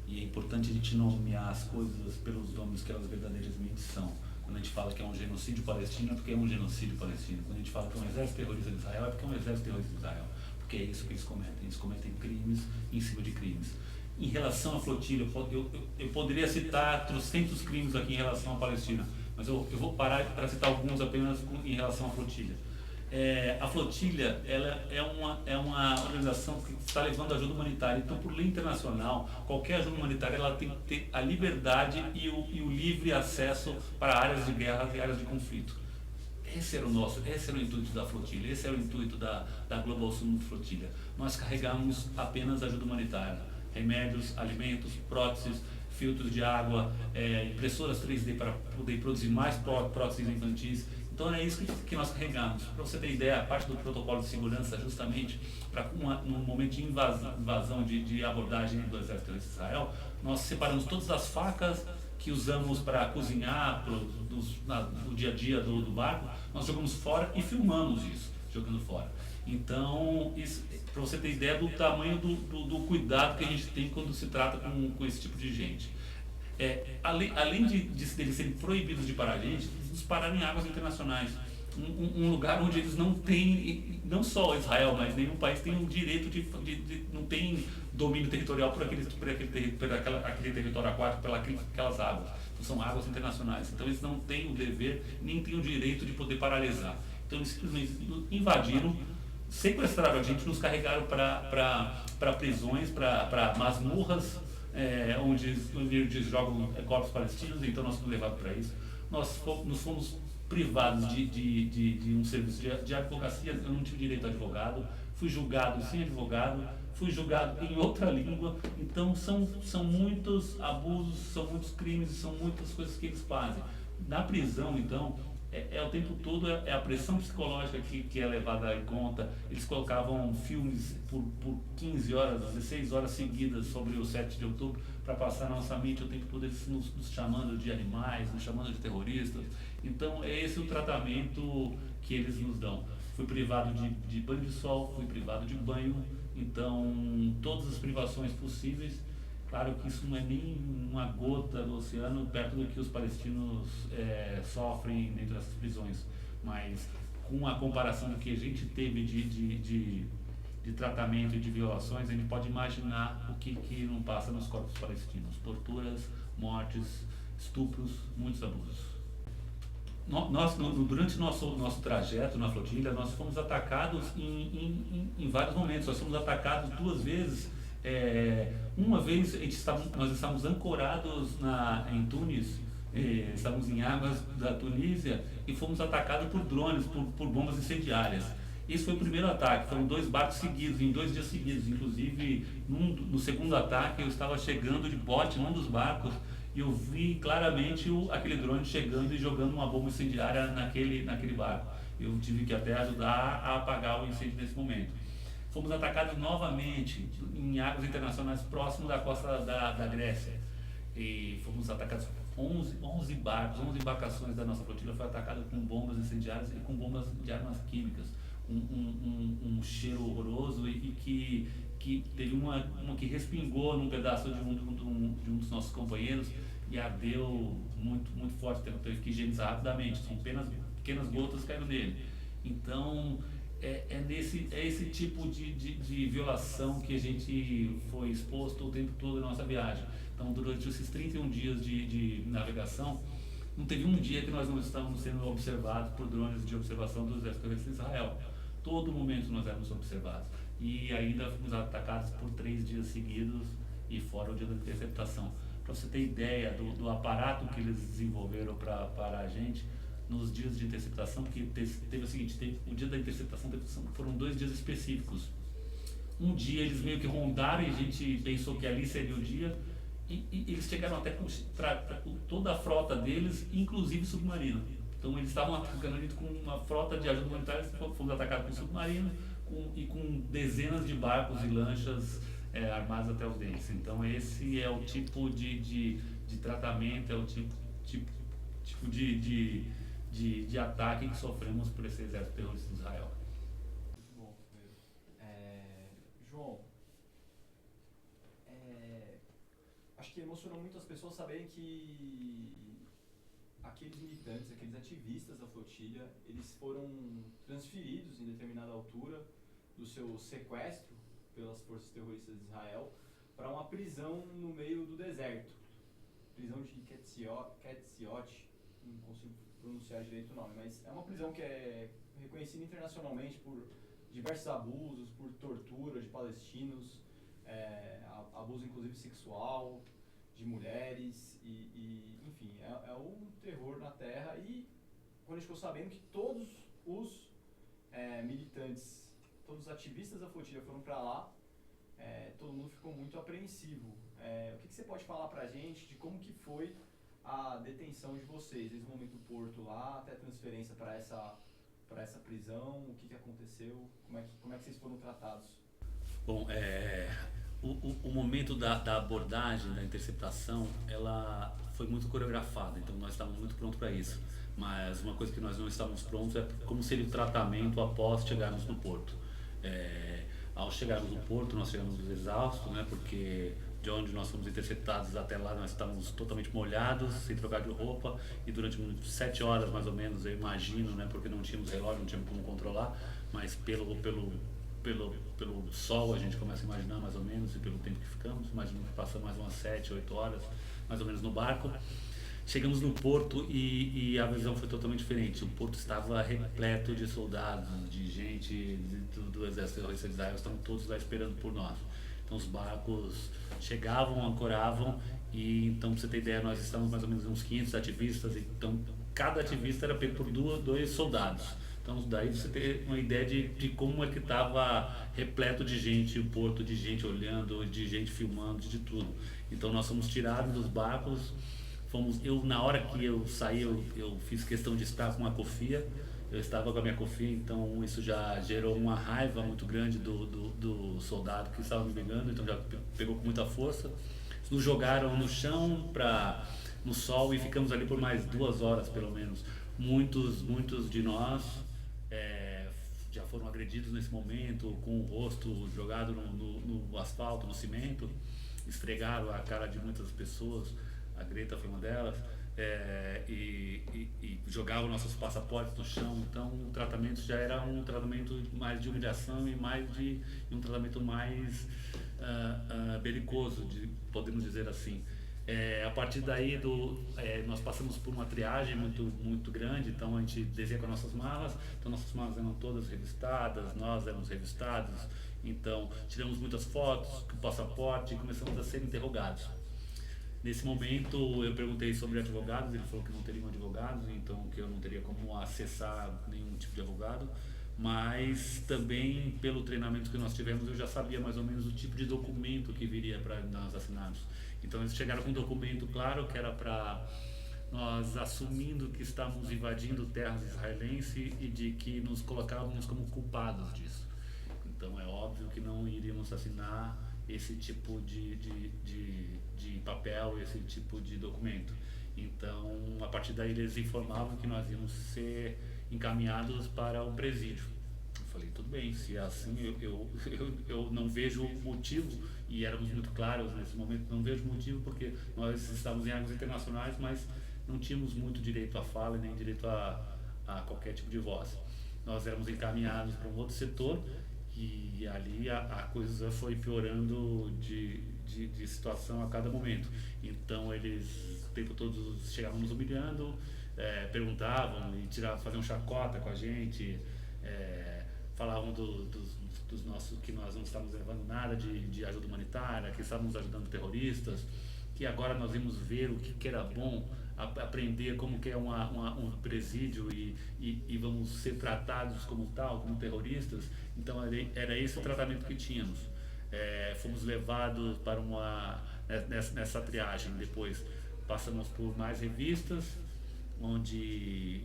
e é importante a gente nomear as coisas pelos nomes que elas verdadeiramente são. Quando a gente fala que é um genocídio palestino, é porque é um genocídio palestino. Quando a gente fala que é um exército terrorista de Israel, é porque é um exército terrorista de Israel. Porque é isso que eles cometem. Eles cometem crimes em cima de crimes. Em relação à flotilha, eu poderia citar trocentos crimes aqui em relação à Palestina, mas eu vou parar para citar alguns apenas em relação à flotilha. A flotilha ela é uma organização que está levando ajuda humanitária. Então, por lei internacional, qualquer ajuda humanitária ela tem que ter a liberdade e o livre acesso para áreas de guerra e áreas de conflito. Esse era o intuito da flotilha, esse era o intuito da Global Summit Flotilha. Nós carregamos apenas ajuda humanitária, remédios, alimentos, próteses, filtros de água, impressoras 3D para poder produzir mais próteses infantis. Então é isso que nós carregamos. Para você ter ideia, a parte do protocolo de segurança, justamente para no momento de invasão, de abordagem do exército de Israel, nós separamos todas as facas que usamos para cozinhar no dia a dia do barco, nós jogamos fora e filmamos isso, jogando fora. Então, para você ter ideia do tamanho do cuidado que a gente tem quando se trata com esse tipo de gente. Além de eles serem proibidos de parar a gente, eles nos pararam em águas internacionais. Um lugar onde eles não têm, não só Israel, mas nenhum país tem o direito não tem domínio territorial por aquele território aquático, pelas águas. Então, são águas internacionais. Então eles não têm o dever, nem têm o direito de poder paralisar. Então eles simplesmente invadiram, sequestraram a gente, nos carregaram para prisões, para masmorras, onde eles jogam corpos palestinos. Então nós fomos levados para isso. Nós fomos privados de um serviço de advocacia. Eu não tive direito a advogado, fui julgado sem advogado, fui julgado em outra língua. Então são muitos abusos, são muitos crimes, são muitas coisas que eles fazem. Na prisão, então, o tempo todo a pressão psicológica que é levada em conta. Eles colocavam filmes por 15 horas, 16 horas seguidas sobre o 7 de outubro para passar na nossa mente o tempo todo, eles nos chamando de animais, nos chamando de terroristas. Então é esse o tratamento que eles nos dão. Fui privado de banho de sol, fui privado de banho, então todas as privações possíveis. Claro que isso não é nem uma gota do oceano perto do que os palestinos sofrem dentro dessas prisões, mas com a comparação do que a gente teve de tratamento e de violações, a gente pode imaginar o que não passa nos corpos palestinos: torturas, mortes, estupros, muitos abusos. Durante o nosso trajeto na flotilha, nós fomos atacados em vários momentos. Nós fomos atacados 2 vezes. Uma vez nós estávamos ancorados em Tunis, estávamos em águas da Tunísia e fomos atacados por drones, por bombas incendiárias. Esse foi o primeiro ataque. Foram 2 barcos seguidos, em 2 dias seguidos. Inclusive, no segundo ataque, eu estava chegando de bote num dos barcos e eu vi claramente aquele drone chegando e jogando uma bomba incendiária naquele barco. Eu tive que até ajudar a apagar o incêndio nesse momento. Fomos atacados novamente em águas internacionais próximas da costa da Grécia. E fomos atacados 11 barcos, 11 embarcações da nossa flotilha foram atacadas com bombas incendiárias e com bombas de armas químicas. Um cheiro horroroso e que teve uma que respingou num pedaço de um dos nossos companheiros e ardeu muito forte, teve que higienizar rapidamente. São apenas pequenas gotas que caíram nele. Então, esse tipo de violação que a gente foi exposto o tempo todo na nossa viagem. Então, durante esses 31 dias de navegação, não teve um dia que nós não estávamos sendo observados por drones de observação do exército de Israel. Todo momento nós éramos observados. E ainda fomos atacados por 3 dias seguidos e fora o dia da interceptação. Para você ter ideia do aparato que eles desenvolveram para a gente, nos dias de interceptação, porque teve o seguinte, o dia da interceptação foram 2 dias específicos. Um dia eles meio que rondaram e a gente pensou que ali seria o dia, e eles chegaram até com toda a frota deles, inclusive submarino. Então eles estavam atacando ali com uma frota de ajuda humanitária, fomos atacados com submarino e com dezenas de barcos e lanchas armados até os dentes. Então esse é o tipo de tratamento, é o tipo de ataque que sofremos por esse exército terrorista de Israel. Muito bom, Pedro. João, acho que emocionou muito as pessoas saberem que aqueles militantes, aqueles ativistas da flotilha, eles foram transferidos em determinada altura do seu sequestro pelas forças terroristas de Israel para uma prisão no meio do deserto. Prisão de Ketziot, não consigo pronunciar direito o nome, mas é uma prisão que é reconhecida internacionalmente por diversos abusos, por tortura de palestinos, abuso inclusive sexual de mulheres, enfim, é um terror na terra. E quando a gente ficou sabendo que todos os militantes, todos os ativistas da flotilha foram para lá, todo mundo ficou muito apreensivo. O que você pode falar pra gente de como que foi a detenção de vocês, desde o momento do porto lá até a transferência para essa prisão? O que aconteceu? Como é que vocês foram tratados? Bom, o momento da abordagem, da interceptação, ela foi muito coreografada, então nós estávamos muito prontos para isso. Mas uma coisa que nós não estávamos prontos é como seria o tratamento após chegarmos no porto. Ao chegarmos no porto, nós chegamos exaustos, né, porque de onde nós fomos interceptados até lá nós estávamos totalmente molhados, sem trocar de roupa, e durante 7 horas mais ou menos, eu imagino, né, porque não tínhamos relógio, não tínhamos como controlar, mas pelo sol a gente começa a imaginar mais ou menos, e pelo tempo que ficamos, imagino que passamos mais umas 7, 8 horas mais ou menos no barco. Chegamos no porto e a visão foi totalmente diferente. O porto estava repleto de soldados, de gente do exército terrorista de Israel, estavam todos lá esperando por nós. Então os barcos chegavam, ancoravam, e então, para você ter ideia, nós estávamos mais ou menos uns 500 ativistas, então cada ativista era pego por 2 soldados. Então daí você tem uma ideia de como é que estava repleto de gente, o porto, de gente olhando, de gente filmando, de tudo. Então nós fomos tirados dos barcos. Na hora que eu saí, eu fiz questão de estar com a cofia. Eu estava com a minha cofia, então isso já gerou uma raiva muito grande do soldado que estava me pegando, então já pegou com muita força. Nos jogaram no chão, no sol, e ficamos ali por mais 2 horas pelo menos. Muitos de nós já foram agredidos nesse momento, com o rosto jogado no asfalto, no cimento. Esfregaram a cara de muitas pessoas. A Greta foi uma delas, e jogavam nossos passaportes no chão. Então o tratamento já era um tratamento mais de humilhação e um tratamento mais belicoso, podemos dizer assim. A partir daí nós passamos por uma triagem muito grande. Então a gente descia com as nossas malas, então nossas malas eram todas revistadas, nós éramos revistados, então tiramos muitas fotos com o passaporte e começamos a ser interrogados. Nesse momento eu perguntei sobre advogados, ele falou que não teriam advogados, então que eu não teria como acessar nenhum tipo de advogado, mas também pelo treinamento que nós tivemos eu já sabia mais ou menos o tipo de documento que viria para nós assinarmos. Então eles chegaram com um documento claro que era para nós assumindo que estávamos invadindo terras israelenses e de que nos colocávamos como culpados disso. Então é óbvio que não iríamos assinar esse tipo de papel, esse tipo de documento. Então, a partir daí eles informavam que nós íamos ser encaminhados para o presídio. Eu falei, tudo bem, se é assim, eu não vejo motivo, e éramos muito claros nesse momento, não vejo motivo, porque nós estávamos em águas internacionais, mas não tínhamos muito direito à fala e nem direito a qualquer tipo de voz. Nós éramos encaminhados para um outro setor, e ali a coisa foi piorando de situação a cada momento. Então eles o tempo todo chegavam nos humilhando, perguntavam e faziam chacota com a gente, falavam dos nossos, que nós não estávamos levando nada de ajuda humanitária, que estávamos ajudando terroristas, que agora nós íamos ver o que era bom, aprender como que é um presídio e vamos ser tratados como tal, como terroristas. Então era esse o tratamento que tínhamos. Fomos levados para nessa triagem. Depois passamos por mais revistas, onde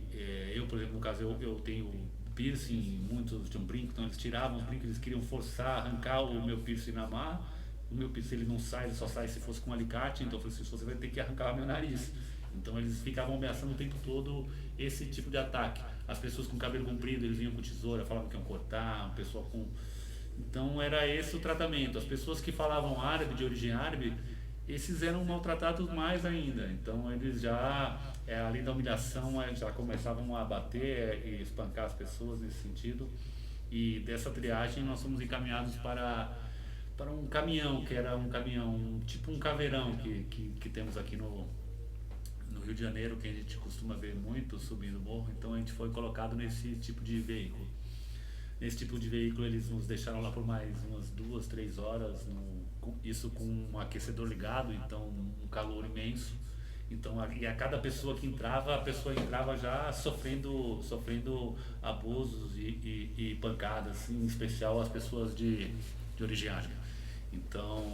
eu, por exemplo, no caso, eu tenho piercing, muitos tinham brinco, então eles tiravam os brincos, eles queriam forçar, arrancar o meu piercing na barra. O meu piercing ele não sai, ele só sai se fosse com um alicate, então eu falei assim, você vai ter que arrancar o meu nariz. Então eles ficavam ameaçando o tempo todo esse tipo de ataque. As pessoas com cabelo comprido, eles vinham com tesoura, falavam que iam cortar, a pessoa com... Então era esse o tratamento. As pessoas que falavam árabe, de origem árabe, esses eram maltratados mais ainda. Então eles já, além da humilhação, já começavam a bater e espancar as pessoas nesse sentido. E dessa triagem nós fomos encaminhados para um caminhão, que era um caminhão, tipo um caveirão que temos aqui no Rio de Janeiro, que a gente costuma ver muito subindo o morro. Então a gente foi colocado nesse tipo de veículo. Nesse tipo de veículo eles nos deixaram lá por mais umas 2, 3 horas, isso com um aquecedor ligado, então um calor imenso. Então a cada pessoa que entrava, a pessoa entrava já sofrendo abusos e pancadas, em especial as pessoas de origem árabe. Então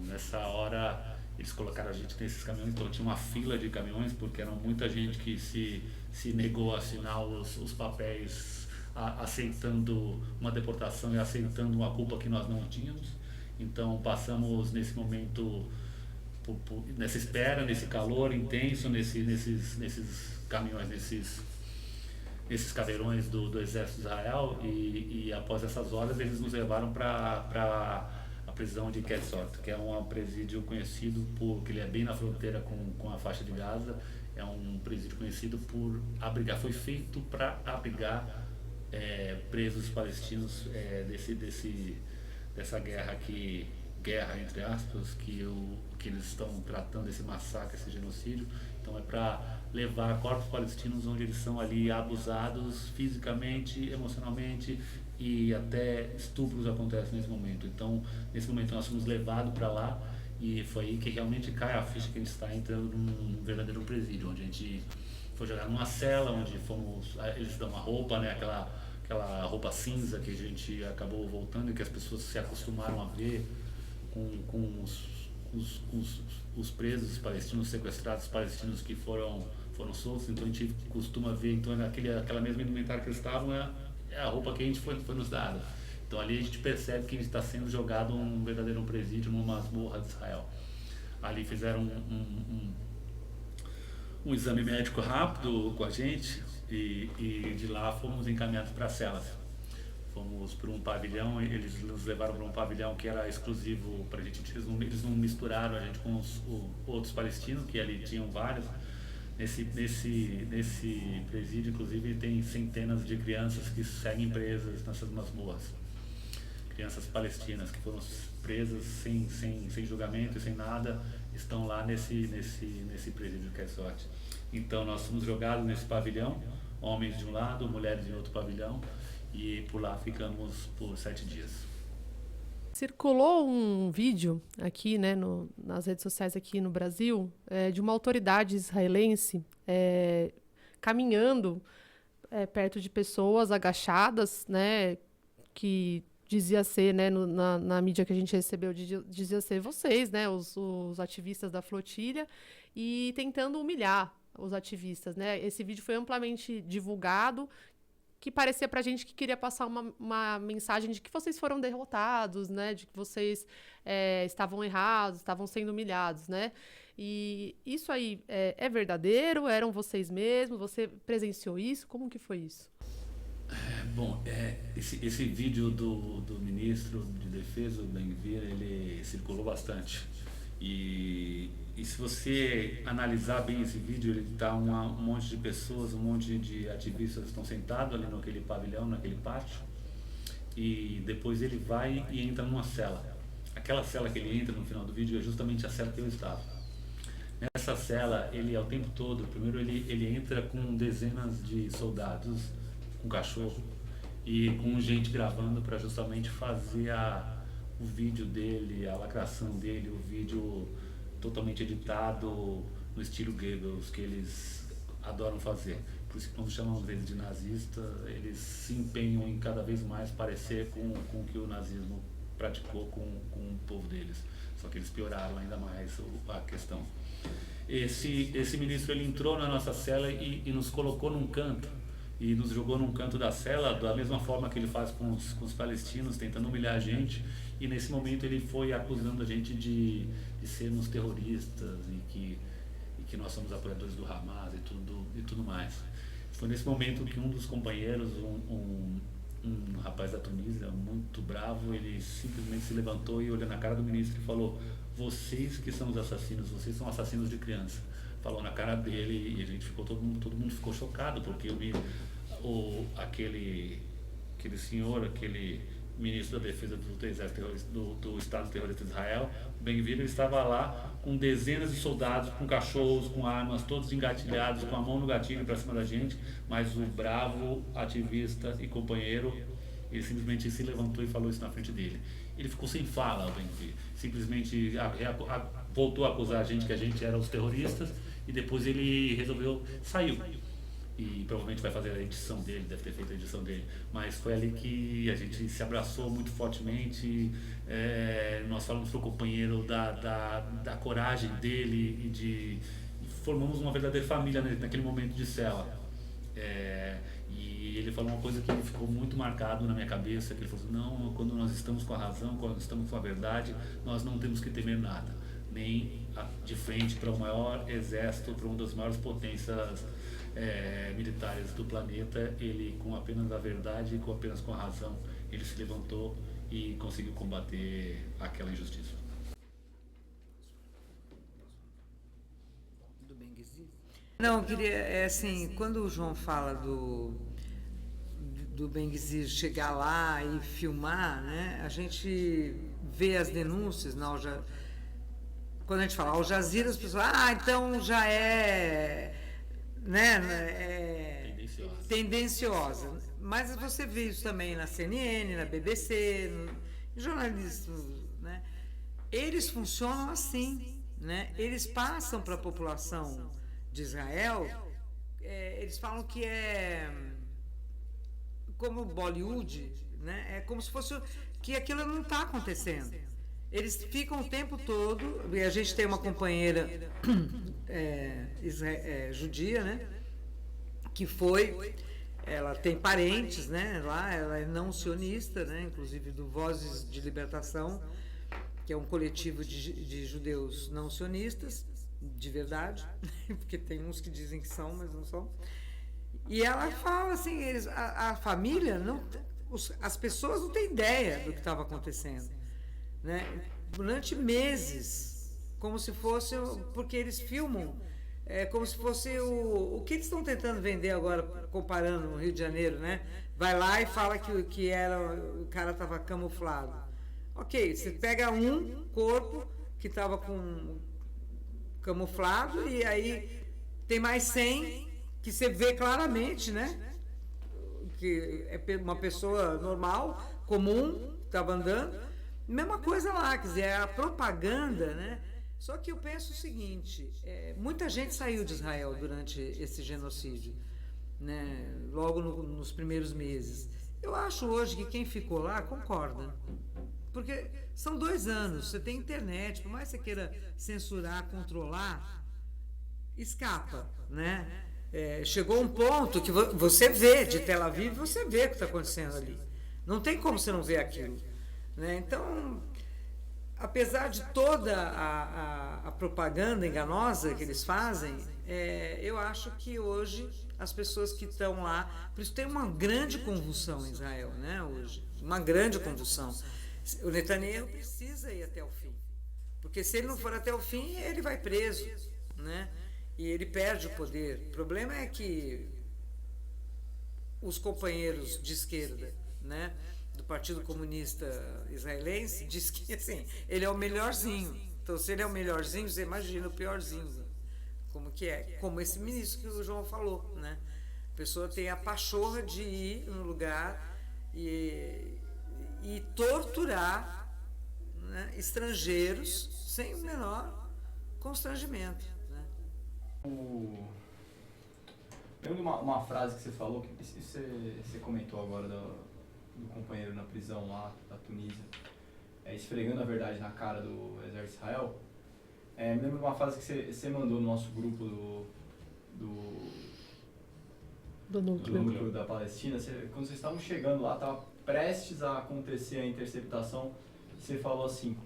nessa hora eles colocaram a gente nesses caminhões, então tinha uma fila de caminhões, porque era muita gente que se negou a assinar os papéis aceitando uma deportação e aceitando uma culpa que nós não tínhamos. Então passamos nesse momento, nessa espera, nesse calor intenso, nesses caminhões, nesses caveirões do Exército de Israel, e após essas horas eles nos levaram para a prisão de Quetzot, que é um presídio conhecido que ele é bem na fronteira com a faixa de Gaza. É um presídio conhecido por abrigar, foi feito para abrigar presos palestinos dessa guerra entre aspas, que eles estão tratando, esse massacre, esse genocídio. Então é para levar corpos palestinos onde eles são ali abusados fisicamente, emocionalmente, e até estupros acontecem nesse momento. Então nesse momento nós fomos levados para lá, e foi aí que realmente cai a ficha que a gente está entrando num verdadeiro presídio, onde a gente foi jogado numa cela, onde eles dão uma roupa, né, aquela roupa cinza que a gente acabou voltando e que as pessoas se acostumaram a ver com os presos palestinos, sequestrados palestinos que foram soltos. Então a gente costuma ver, então aquela mesma indumentária que eles estavam é a roupa que a gente foi nos dada. Então ali a gente percebe que a gente está sendo jogado um verdadeiro presídio numa masmorra de Israel. Ali fizeram um exame médico rápido com a gente, e de lá fomos encaminhados para celas. Fomos para um pavilhão, eles nos levaram para um pavilhão que era exclusivo para a gente. Eles não misturaram a gente com os outros palestinos, que ali tinham vários. Nesse presídio, inclusive, tem centenas de crianças que seguem presas nessas masmorras. Crianças palestinas que foram presas sem julgamento e sem nada, estão lá nesse presídio de Quetzot. Então nós fomos jogados nesse pavilhão, homens de um lado, mulheres em outro pavilhão, e por lá ficamos por 7 dias. Circulou um vídeo aqui, né, nas redes sociais aqui no Brasil, de uma autoridade israelense caminhando perto de pessoas agachadas, né, que dizia ser, né, na mídia que a gente recebeu, dizia ser vocês, né, os ativistas da flotilha, e tentando humilhar os ativistas, né? Esse vídeo foi amplamente divulgado, que parecia pra gente que queria passar uma mensagem de que vocês foram derrotados, né? De que vocês estavam errados, estavam sendo humilhados, né? E isso aí é verdadeiro? Eram vocês mesmos? Você presenciou isso? Como que foi isso? Bom, esse vídeo do ministro de Defesa, o Ben-Gvir, ele circulou bastante. E se você analisar bem esse vídeo, ele está um monte de pessoas, um monte de ativistas estão sentados ali naquele pavilhão, naquele pátio, e depois ele vai e entra numa cela. Aquela cela que ele entra no final do vídeo é justamente a cela que eu estava. Nessa cela, ele ao tempo todo, primeiro ele entra com dezenas de soldados, com cachorro, e com gente gravando para justamente fazer o vídeo dele, a lacração dele, o vídeo totalmente editado no estilo Goebbels, que eles adoram fazer. Por isso que quando chamamos eles de nazista, eles se empenham em cada vez mais parecer com o que o nazismo praticou com o povo deles. Só que eles pioraram ainda mais a questão. Esse ministro, ele entrou na nossa cela e nos colocou num canto, e nos jogou num canto da cela, da mesma forma que ele faz com os palestinos, tentando humilhar a gente. E nesse momento ele foi acusando a gente de sermos terroristas e que nós somos apoiadores do Hamas e tudo mais. Foi nesse momento que um dos companheiros, um rapaz da Tunísia, muito bravo, ele simplesmente se levantou e olhou na cara do ministro e falou: vocês que são os assassinos, vocês são assassinos de criança. Falou na cara dele e a gente ficou, todo mundo ficou chocado, porque aquele senhor, aquele ministro da defesa do Estado terrorista de Israel, Ben-Gvir, ele estava lá com dezenas de soldados, com cachorros, com armas, todos engatilhados, com a mão no gatilho para cima da gente, mas o bravo ativista e companheiro, ele simplesmente se levantou e falou isso na frente dele. Ele ficou sem fala, o Ben-Gvir, simplesmente voltou a acusar a gente que a gente era os terroristas, e depois ele saiu. E provavelmente vai fazer a edição dele, deve ter feito a edição dele, mas foi ali que a gente se abraçou muito fortemente. Nós falamos pro companheiro da coragem dele e formamos uma verdadeira família naquele momento de cela. E ele falou uma coisa que ficou muito marcado na minha cabeça, que ele falou assim, não, quando nós estamos com a razão, quando estamos com a verdade, nós não temos que temer nada, nem de frente para o maior exército, para uma das maiores potências militares do planeta. Ele, com apenas a verdade, apenas com a razão, ele se levantou e conseguiu combater aquela injustiça. Não, eu queria, assim, quando o João fala do Ben-Gvir chegar lá e filmar, né, a gente vê as denúncias, quando a gente fala Al Jazeera, as pessoas, então já é, né, tendenciosa. Mas você vê isso também na CNN, na BBC, em jornalistas, né? Eles funcionam assim, né? Eles passam para a população de Israel, eles falam que é como Bollywood, né? É como se fosse que aquilo não está acontecendo. Eles ficam o tempo todo, e a gente tem uma companheira judia, né? Que ela tem parentes, né? Lá, ela é não sionista, né? Inclusive do Vozes de Libertação, que é um coletivo de judeus não sionistas, de verdade, porque tem uns que dizem que são, mas não são. E ela fala assim, a família, as pessoas não têm ideia do que estava acontecendo, né? Durante meses, como se fosse, porque eles filmam, como se fosse o que eles estão tentando vender agora, comparando no Rio de Janeiro, né? Vai lá e fala que o cara estava camuflado. Ok, você pega um corpo que estava camuflado e aí tem mais 100 que você vê claramente, né? Que é uma pessoa normal, comum, estava andando. Mesma coisa lá, quer dizer, é a propaganda, né? Só que eu penso o seguinte, muita gente saiu de Israel durante esse genocídio, né? Logo nos primeiros meses. Eu acho hoje que quem ficou lá concorda. Porque são 2 anos, você tem internet, por mais que você queira censurar, controlar, escapa, né? Chegou um ponto que você vê, de Tel Aviv, você vê o que está acontecendo ali. Não tem como você não ver aquilo, né? Então, apesar de toda a propaganda enganosa que eles fazem, eu acho que hoje as pessoas que estão lá, por isso tem uma grande convulsão em Israel, né? Hoje, uma grande convulsão. O Netanyahu precisa ir até o fim, porque se ele não for até o fim, ele vai preso, né? E ele perde o poder. O problema é que os companheiros de esquerda, né, do Partido Comunista Israelense, diz que assim, ele é o melhorzinho. Então, se ele é o melhorzinho, você imagina o piorzinho. Como que é? Como esse ministro que o João falou, né? A pessoa tem a pachorra de ir no lugar e torturar, né, estrangeiros sem o menor constrangimento, né? Lembro de uma frase que você falou, que você comentou agora do companheiro na prisão lá da Tunísia, esfregando a verdade na cara do exército de Israel. Me lembro de uma frase que você mandou no nosso grupo do núcleo da Palestina. Quando vocês estavam chegando lá, estava prestes a acontecer a interceptação, você falou assim: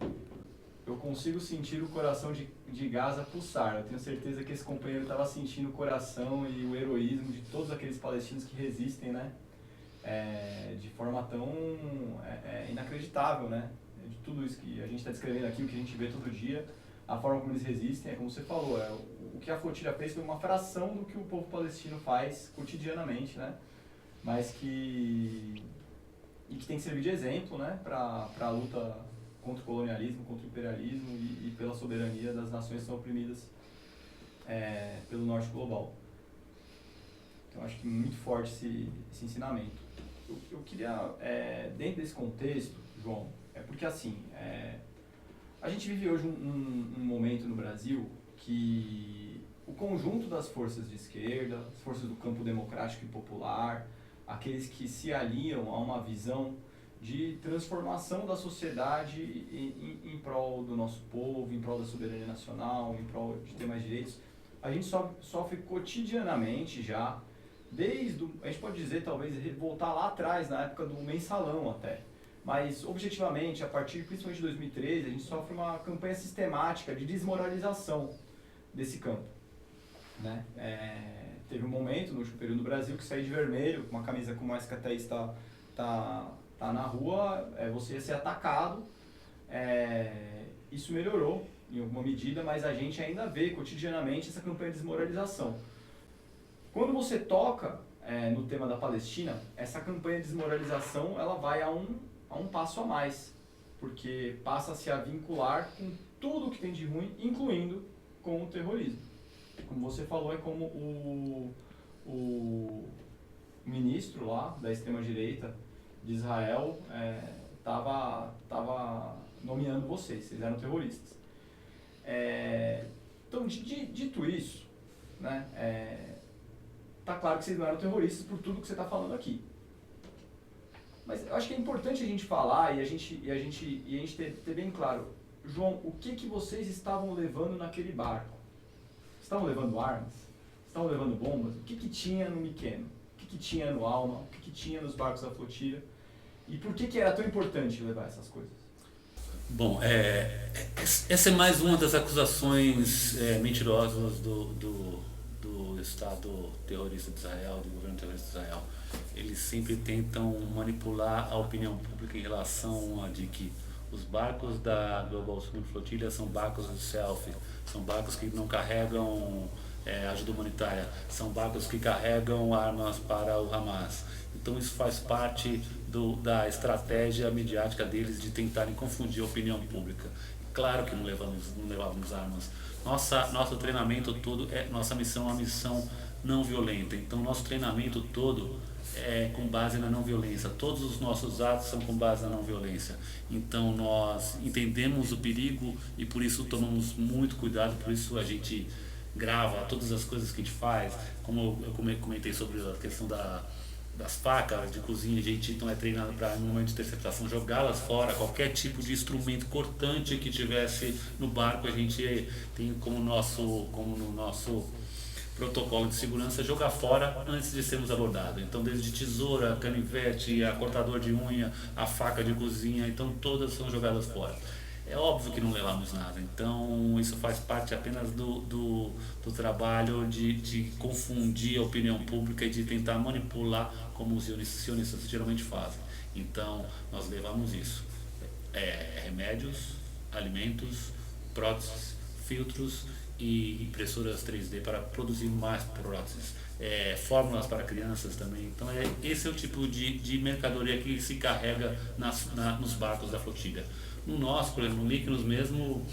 eu consigo sentir o coração de Gaza pulsar. Eu tenho certeza que esse companheiro estava sentindo o coração e o heroísmo de todos aqueles palestinos que resistem, né? De forma tão inacreditável, né? de tudo isso que a gente está descrevendo aqui, o que a gente vê todo dia, a forma como eles resistem, é como você falou, o que a flotilha fez foi uma fração do que o povo palestino faz cotidianamente, né? Mas que tem que servir de exemplo, né, para a luta contra o colonialismo, contra o imperialismo e pela soberania das nações que são oprimidas pelo norte global. Então, acho que muito forte esse ensinamento. Eu queria, dentro desse contexto, João, porque assim, a gente vive hoje um momento no Brasil que o conjunto das forças de esquerda, as forças do campo democrático e popular, aqueles que se aliam a uma visão de transformação da sociedade em prol do nosso povo, em prol da soberania nacional, em prol de ter mais direitos, a gente sofre cotidianamente já, a gente pode dizer, talvez, voltar lá atrás, na época do mensalão até, mas objetivamente, a partir principalmente de 2013, a gente sofre uma campanha sistemática de desmoralização desse campo, né? Teve um momento no último período no Brasil que sair de vermelho, com uma camisa como essa que a Thaís tá na rua, você ia ser atacado. Isso melhorou em alguma medida, mas a gente ainda vê cotidianamente essa campanha de desmoralização. Quando você toca no tema da Palestina, essa campanha de desmoralização ela vai a um passo a mais, porque passa-se a vincular com tudo que tem de ruim, incluindo com o terrorismo. Como você falou, é como o ministro lá da extrema-direita de Israel estava nomeando vocês eram terroristas. Então, dito isso, né, tá claro que vocês não eram terroristas por tudo que você está falando aqui. Mas eu acho que é importante a gente falar e a gente ter bem claro, João, o que vocês estavam levando naquele barco? Estavam levando armas? Estavam levando bombas? O que tinha no Mykonos? O que tinha no Alma? O que tinha nos barcos da flotilha? E por que era tão importante levar essas coisas? Bom, essa é mais uma das acusações mentirosas do Estado terrorista de Israel, do governo terrorista de Israel. Eles sempre tentam manipular a opinião pública em relação a de que os barcos da Global Summit Flotilha são barcos de selfie, são barcos que não carregam ajuda humanitária, são barcos que carregam armas para o Hamas. Então isso faz parte da estratégia midiática deles de tentarem confundir a opinião pública. Claro que não levávamos armas. Nosso treinamento todo, nossa missão é uma missão não violenta. Então nosso treinamento todo é com base na não violência. Todos os nossos atos são com base na não violência. Então nós entendemos o perigo e por isso tomamos muito cuidado, por isso a gente grava todas as coisas que a gente faz. Como eu comentei sobre a questão das facas de cozinha, a gente então é treinado para, no momento de interceptação, jogá-las fora. Qualquer tipo de instrumento cortante que tivesse no barco, a gente tem como no nosso protocolo de segurança jogar fora antes de sermos abordados. Então, desde tesoura, canivete, a cortador de unha, a faca de cozinha, então todas são jogadas fora. É óbvio que não levamos nada, então isso faz parte apenas do trabalho de confundir a opinião pública e de tentar manipular como os sionistas geralmente fazem. Então nós levamos isso, remédios, alimentos, próteses, filtros e impressoras 3D para produzir mais próteses, fórmulas para crianças também. Então esse é o tipo de mercadoria que se carrega nos barcos da flotilha. No nosso, por exemplo, no Mykonos mesmo,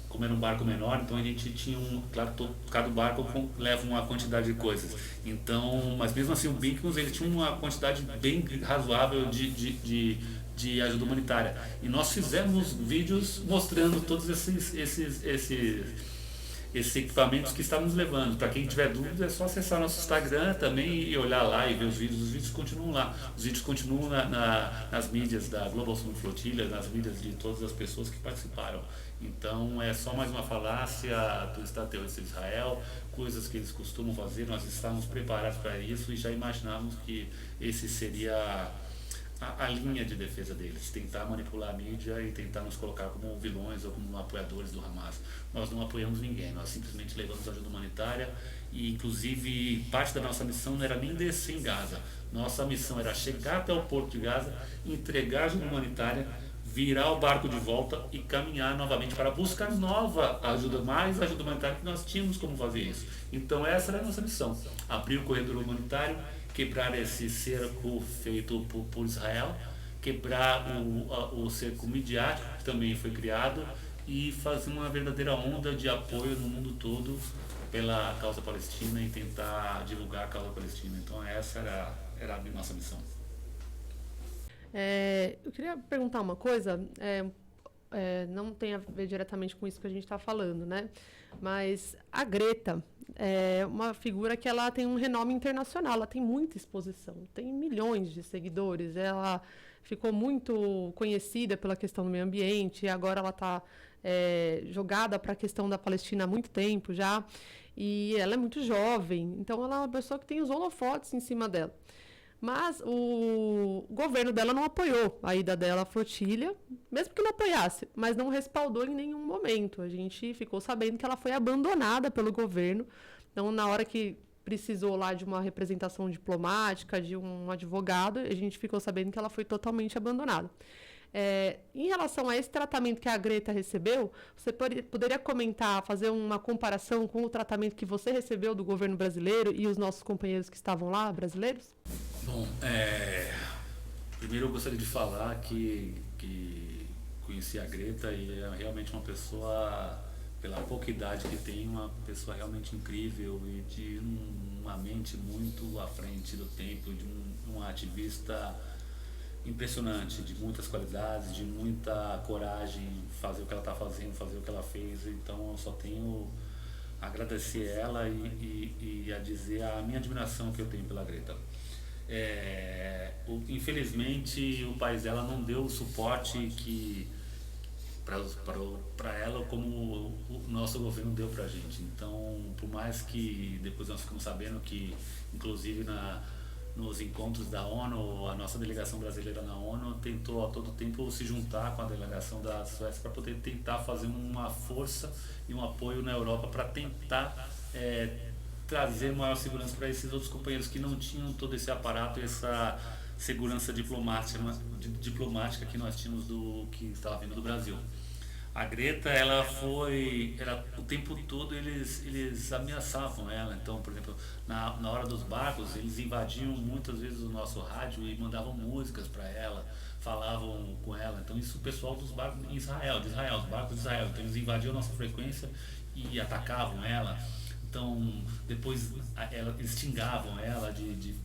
como era um barco menor, então a gente tinha claro, cada barco leva uma quantidade de coisas. Então, mas mesmo assim o Mykonos ele tinha uma quantidade bem razoável de ajuda humanitária. E nós fizemos vídeos mostrando todos esses equipamentos que estávamos levando. Para quem tiver dúvida, é só acessar nosso Instagram também e olhar lá e ver os vídeos. Os vídeos continuam lá. Os vídeos continuam nas mídias da Global Summit Flotilha, nas mídias de todas as pessoas que participaram. Então, é só mais uma falácia do Estado terrorista de Israel, coisas que eles costumam fazer. Nós estávamos preparados para isso e já imaginávamos que esse seria a linha de defesa deles, tentar manipular a mídia e tentar nos colocar como vilões ou como apoiadores do Hamas. Nós não apoiamos ninguém, nós simplesmente levamos ajuda humanitária e inclusive parte da nossa missão não era nem descer em Gaza. Nossa missão era chegar até o porto de Gaza, entregar ajuda humanitária, virar o barco de volta e caminhar novamente para buscar nova ajuda, mais ajuda humanitária, que nós tínhamos como fazer isso. Então essa era a nossa missão, abrir o corredor humanitário, quebrar esse cerco feito por Israel, quebrar o cerco midiático que também foi criado e fazer uma verdadeira onda de apoio no mundo todo pela causa palestina e tentar divulgar a causa palestina. Então essa era a nossa missão. Eu queria perguntar uma coisa, não tem a ver diretamente com isso que a gente está falando, né? Mas a Greta é uma figura que ela tem um renome internacional, ela tem muita exposição, tem milhões de seguidores, ela ficou muito conhecida pela questão do meio ambiente, e agora ela está jogada para a questão da Palestina há muito tempo já, e ela é muito jovem, então ela é uma pessoa que tem os holofotes em cima dela. Mas o governo dela não apoiou a ida dela à flotilha, mesmo que não apoiasse, mas não respaldou em nenhum momento. A gente ficou sabendo que ela foi abandonada pelo governo. Então, na hora que precisou lá de uma representação diplomática, de um advogado, a gente ficou sabendo que ela foi totalmente abandonada. Em relação a esse tratamento que a Greta recebeu, você poderia comentar, fazer uma comparação com o tratamento que você recebeu do governo brasileiro e os nossos companheiros que estavam lá, brasileiros? Bom, primeiro eu gostaria de falar que conheci a Greta e é realmente uma pessoa, pela pouca idade que tem, uma pessoa realmente incrível e de uma mente muito à frente do tempo, de uma ativista impressionante, de muitas qualidades, de muita coragem, fazer o que ela está fazendo, fazer o que ela fez. Então eu só tenho a agradecer ela e a dizer a minha admiração que eu tenho pela Greta. Infelizmente o país dela não deu o suporte que para ela como o nosso governo deu para a gente. Então, por mais que depois nós ficamos sabendo que, inclusive nos encontros da ONU, a nossa delegação brasileira na ONU tentou a todo tempo se juntar com a delegação da Suécia para poder tentar fazer uma força e um apoio na Europa para tentar trazer maior segurança para esses outros companheiros que não tinham todo esse aparato e essa segurança diplomática que nós tínhamos que estava vindo do Brasil. A Greta, o tempo todo eles ameaçavam ela. Então, por exemplo, na hora dos barcos, eles invadiam muitas vezes o nosso rádio e mandavam músicas para ela, falavam com ela. Então, isso o pessoal dos barcos de Israel, os barcos de Israel. Então, eles invadiam a nossa frequência e atacavam ela. Então, depois eles xingavam ela de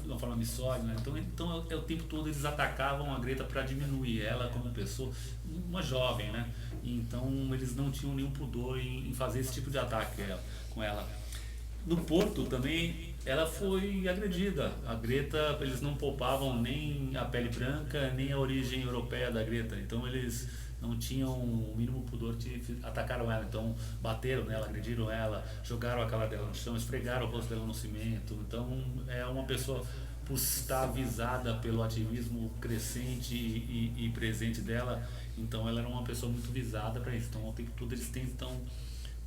uma forma misógina. Então, o tempo todo eles atacavam a Greta para diminuir ela como pessoa, uma jovem, né? Então, eles não tinham nenhum pudor em fazer esse tipo de ataque com ela. No Porto também, ela foi agredida. A Greta, eles não poupavam nem a pele branca, nem a origem europeia da Greta. Então, eles não tinham o mínimo pudor atacaram ela, então bateram nela, agrediram ela, jogaram a cara dela no chão, esfregaram o rosto dela no cimento. Então é uma pessoa, por estar avisada pelo ativismo crescente e presente dela, então ela era uma pessoa muito visada para isso. Então o tempo todo eles tentam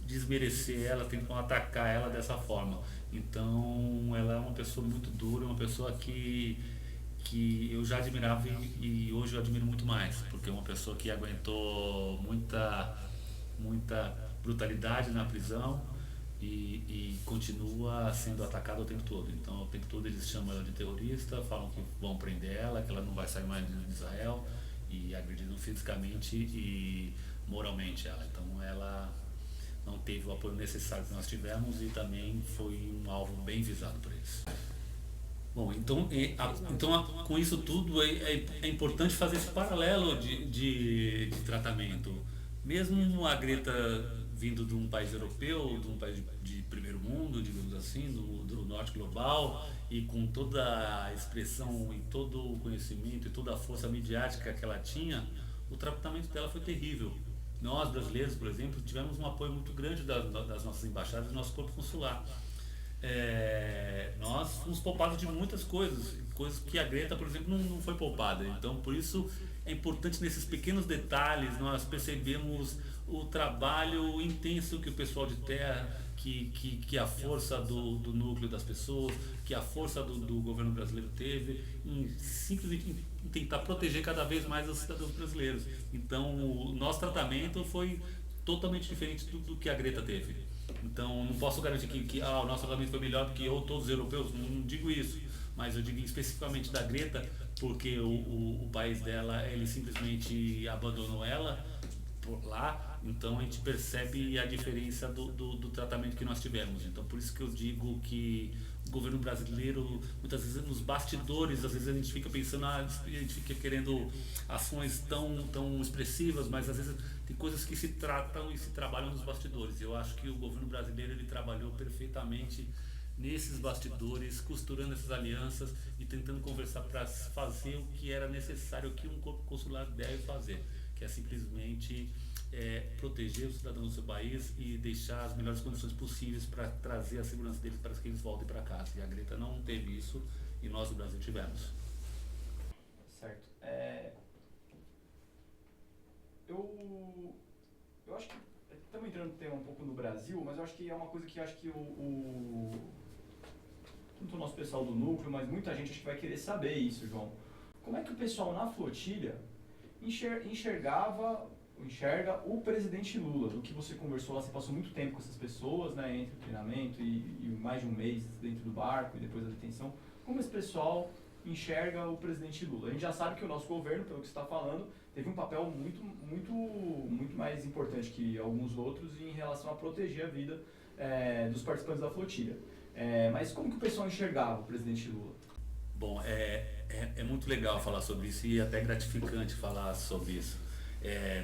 desmerecer ela, tentam atacar ela dessa forma. Então ela é uma pessoa muito dura, uma pessoa que eu já admirava e hoje eu admiro muito mais, porque é uma pessoa que aguentou muita brutalidade na prisão e continua sendo atacada o tempo todo. Então, o tempo todo eles chamam ela de terrorista, falam que vão prender ela, que ela não vai sair mais de Israel, e agrediram fisicamente e moralmente ela. Então, ela não teve o apoio necessário que nós tivemos e também foi um alvo bem visado por eles. Bom, então com isso tudo é importante fazer esse paralelo de tratamento. Mesmo a Greta vindo de um país europeu, de um país de primeiro mundo, digamos assim, do norte global, e com toda a expressão e todo o conhecimento e toda a força midiática que ela tinha, o tratamento dela foi terrível. Nós, brasileiros, por exemplo, tivemos um apoio muito grande das nossas embaixadas e do nosso corpo consular. Nós fomos poupados de muitas coisas que a Greta, por exemplo, não foi poupada. Então, por isso é importante nesses pequenos detalhes nós percebemos o trabalho intenso que o pessoal de terra, que a força do núcleo das pessoas, que a força do governo brasileiro teve em simplesmente em tentar proteger cada vez mais os cidadãos brasileiros. Então, o nosso tratamento foi totalmente diferente do que a Greta teve. Então, não posso garantir que o nosso tratamento foi melhor do que todos os europeus, não digo isso, mas eu digo especificamente da Greta, porque o país dela, ele simplesmente abandonou ela por lá, então a gente percebe a diferença do tratamento que nós tivemos. Então, por isso que eu digo que o governo brasileiro, muitas vezes nos bastidores, às vezes a gente fica pensando, a gente fica querendo ações tão expressivas, mas às vezes tem coisas que se tratam e se trabalham nos bastidores. Eu acho que o governo brasileiro, ele trabalhou perfeitamente nesses bastidores, costurando essas alianças e tentando conversar para fazer o que era necessário, o que um corpo consular deve fazer, que é simplesmente proteger os cidadãos do seu país e deixar as melhores condições possíveis para trazer a segurança deles para que eles voltem para casa. E a Greta não teve isso e nós do Brasil tivemos. Certo. Eu acho que estamos entrando no tema um pouco no Brasil, mas eu acho que é uma coisa que acho que tanto o nosso pessoal do núcleo, mas muita gente acho que vai querer saber isso, João. Como é que o pessoal na flotilha enxerga o presidente Lula? Do que você conversou lá, você passou muito tempo com essas pessoas, né, entre o treinamento e mais de um mês dentro do barco e depois da detenção. Como esse pessoal enxerga o presidente Lula? A gente já sabe que o nosso governo, pelo que você está falando, teve um papel muito mais importante que alguns outros em relação a proteger a vida dos participantes da flotilha. Mas como que o pessoal enxergava o presidente Lula? Bom, é muito legal falar sobre isso e até gratificante falar sobre isso.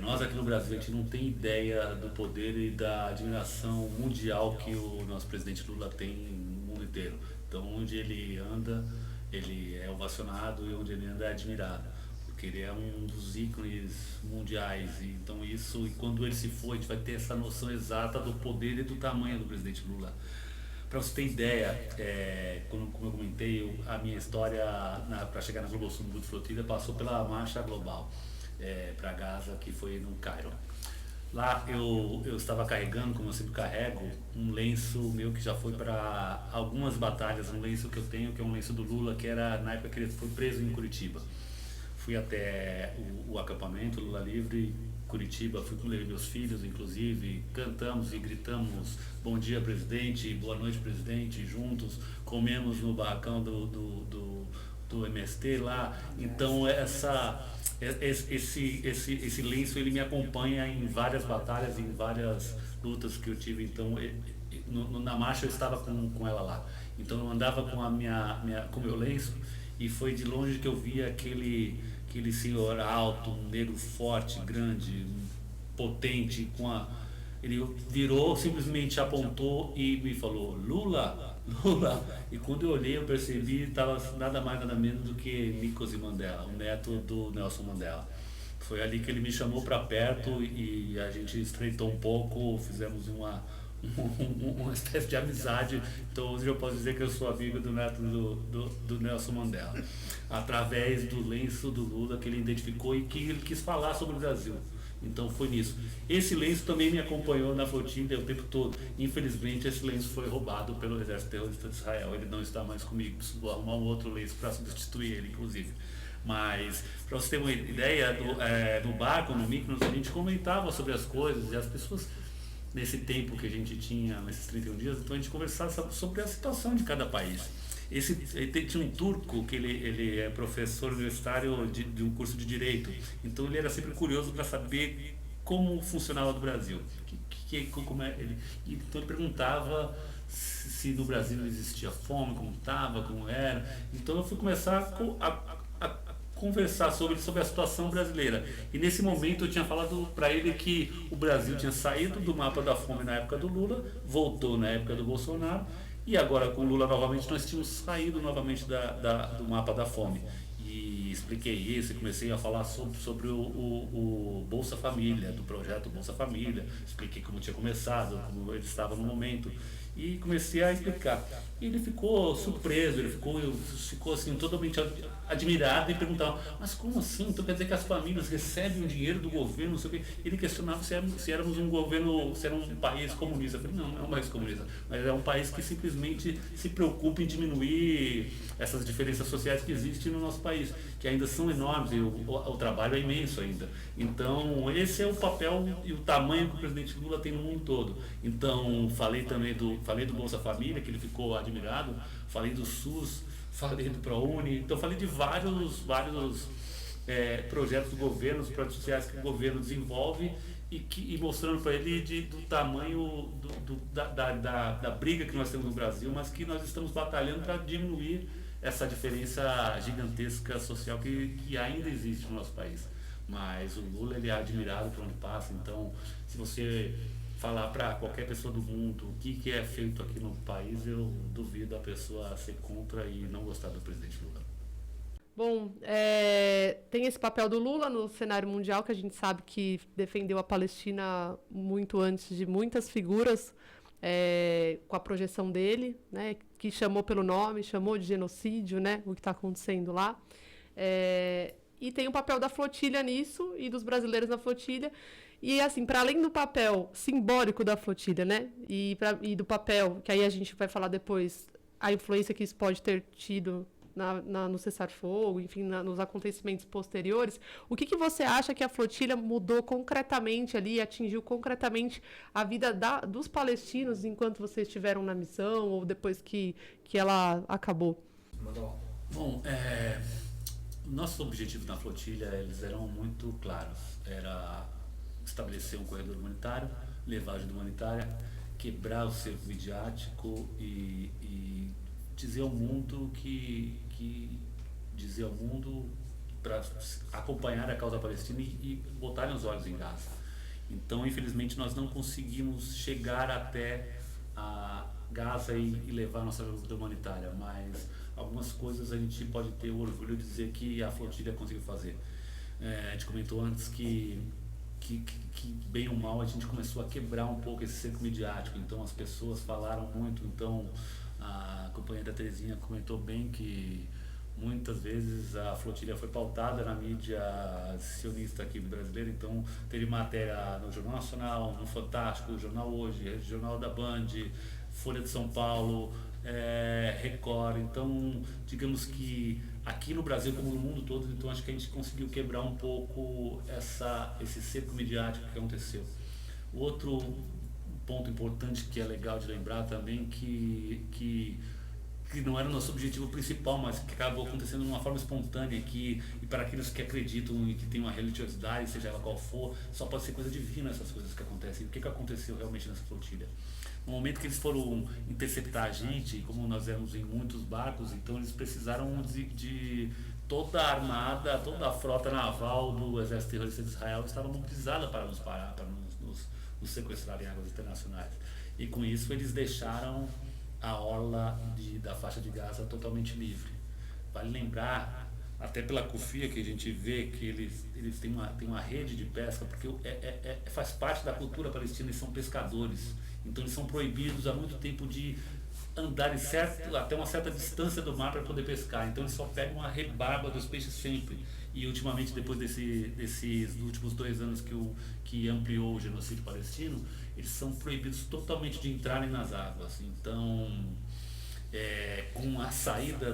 Nós aqui no Brasil, a gente não tem ideia do poder e da admiração mundial que o nosso presidente Lula tem no mundo inteiro. Então, onde ele anda, ele é ovacionado e onde ele anda é admirado, porque ele é um dos ícones mundiais. E, então, isso, e quando ele se for, a gente vai ter essa noção exata do poder e do tamanho do presidente Lula. Para você ter ideia, como eu comentei, a minha história para chegar na Global Summit Flotilha passou pela Marcha Global para Gaza, que foi no Cairo. Lá eu estava carregando, como eu sempre carrego, um lenço meu que já foi para algumas batalhas, um lenço que eu tenho, que é um lenço do Lula, que era na época que ele foi preso em Curitiba. Fui até o acampamento Lula Livre, Curitiba, fui com meus filhos, inclusive, cantamos e gritamos "Bom dia, presidente", "Boa noite, presidente", juntos, comemos no barracão do MST lá. Então, esse lenço, ele me acompanha em várias batalhas, em várias lutas que eu tive. Então, na marcha eu estava com ela lá. Então, eu andava com com o meu lenço e foi de longe que eu via aquele senhor alto, um negro forte, grande, potente, ele virou, simplesmente apontou e me falou "Lula, Lula", e quando eu olhei eu percebi que estava nada mais nada menos do que Nicolas Mandela, o neto do Nelson Mandela. Foi ali que ele me chamou para perto e a gente estreitou um pouco, fizemos uma espécie de amizade. Então hoje eu posso dizer que eu sou amigo do neto do Nelson Mandela, através do lenço do Lula que ele identificou e que ele quis falar sobre o Brasil. Então foi nisso. Esse lenço também me acompanhou na flotilha o tempo todo. Infelizmente esse lenço foi roubado pelo exército terrorista de Israel. Ele não está mais comigo, preciso arrumar um outro lenço para substituir ele, inclusive. Mas para você ter uma ideia, no barco, no Mykonos, a gente comentava sobre as coisas e as pessoas, nesse tempo que a gente tinha, nesses 31 dias, então a gente conversava sobre a situação de cada país. Tinha um turco que ele é professor universitário de um curso de Direito, então ele era sempre curioso para saber como funcionava no Brasil. Então ele perguntava se no Brasil existia fome, como estava, como era. Então eu fui começar a conversar sobre a situação brasileira. E nesse momento eu tinha falado para ele que o Brasil tinha saído do mapa da fome na época do Lula, voltou na época do Bolsonaro, e agora com o Lula novamente nós tínhamos saído novamente do mapa da fome. E expliquei isso e comecei a falar sobre o Bolsa Família, do projeto Bolsa Família, expliquei como tinha começado, como ele estava no momento. E comecei a explicar. E ele ficou surpreso, ele ficou assim, totalmente admirado e perguntava, mas como assim? Então quer dizer que as famílias recebem o dinheiro do governo, não sei o quê. Ele questionava se éramos um governo, se era um país comunista. Eu falei, não, não é um país comunista, mas é um país que simplesmente se preocupa em diminuir essas diferenças sociais que existem no nosso país, que ainda são enormes e o trabalho é imenso ainda. Então, esse é o papel e o tamanho que o presidente Lula tem no mundo todo. Então, falei do Bolsa Família, que ele ficou admirado, falei do SUS, falei do ProUni, então falei de vários projetos do governo, os projetos sociais que o governo desenvolve e mostrando para ele do tamanho da briga que nós temos no Brasil, mas que nós estamos batalhando para diminuir essa diferença gigantesca social que ainda existe no nosso país. Mas o Lula, ele é admirado por onde passa, então se você falar para qualquer pessoa do mundo o que é feito aqui no país, eu duvido a pessoa ser contra e não gostar do presidente Lula. Bom, tem esse papel do Lula no cenário mundial, que a gente sabe que defendeu a Palestina muito antes de muitas figuras, com a projeção dele, né, que chamou pelo nome, chamou de genocídio, né, o que está acontecendo lá. E tem o papel da flotilha nisso e dos brasileiros na flotilha. E, assim, para além do papel simbólico da flotilha, né, e do papel, que aí a gente vai falar depois, a influência que isso pode ter tido no cessar-fogo, enfim, nos acontecimentos posteriores, o que você acha que a flotilha mudou concretamente ali, atingiu concretamente a vida dos palestinos enquanto vocês estiveram na missão ou depois que ela acabou? Bom, nossos objetivos na flotilha, eles eram muito claros. Era estabelecer um corredor humanitário, levar ajuda humanitária, quebrar o cerco midiático e dizer ao mundo para acompanhar a causa palestina e botarem os olhos em Gaza. Então, infelizmente, nós não conseguimos chegar até a Gaza e levar nossa ajuda humanitária, mas algumas coisas a gente pode ter o orgulho de dizer que a flotilha conseguiu fazer. A gente comentou antes que bem ou mal a gente começou a quebrar um pouco esse cerco midiático, então as pessoas falaram muito, então a companheira Terezinha comentou bem que muitas vezes a flotilha foi pautada na mídia sionista aqui brasileira, então teve matéria no Jornal Nacional, no Fantástico, Jornal Hoje, Jornal da Band, Folha de São Paulo, Record. Então, digamos que aqui no Brasil, como no mundo todo, então acho que a gente conseguiu quebrar um pouco esse cerco midiático que aconteceu. O outro ponto importante que é legal de lembrar também, que não era o nosso objetivo principal, mas que acabou acontecendo de uma forma espontânea, e para aqueles que acreditam e que tem uma religiosidade, seja ela qual for, só pode ser coisa divina essas coisas que acontecem. O que aconteceu realmente nessa flotilha? No momento que eles foram interceptar a gente, como nós éramos em muitos barcos, então eles precisaram de toda a armada, toda a frota naval do exército terrorista de Israel estava mobilizada para nos parar, para nos sequestrar em águas internacionais. E com isso eles deixaram a orla da faixa de Gaza totalmente livre. Vale lembrar, até pela CUFIA, que a gente vê que eles têm uma rede de pesca, porque faz parte da cultura palestina, eles são pescadores. Então eles são proibidos há muito tempo de andar até uma certa distância do mar para poder pescar. Então eles só pegam a rebarba dos peixes sempre. E ultimamente, depois desses últimos 2 anos que ampliou o genocídio palestino, eles são proibidos totalmente de entrarem nas águas. Então, com a saída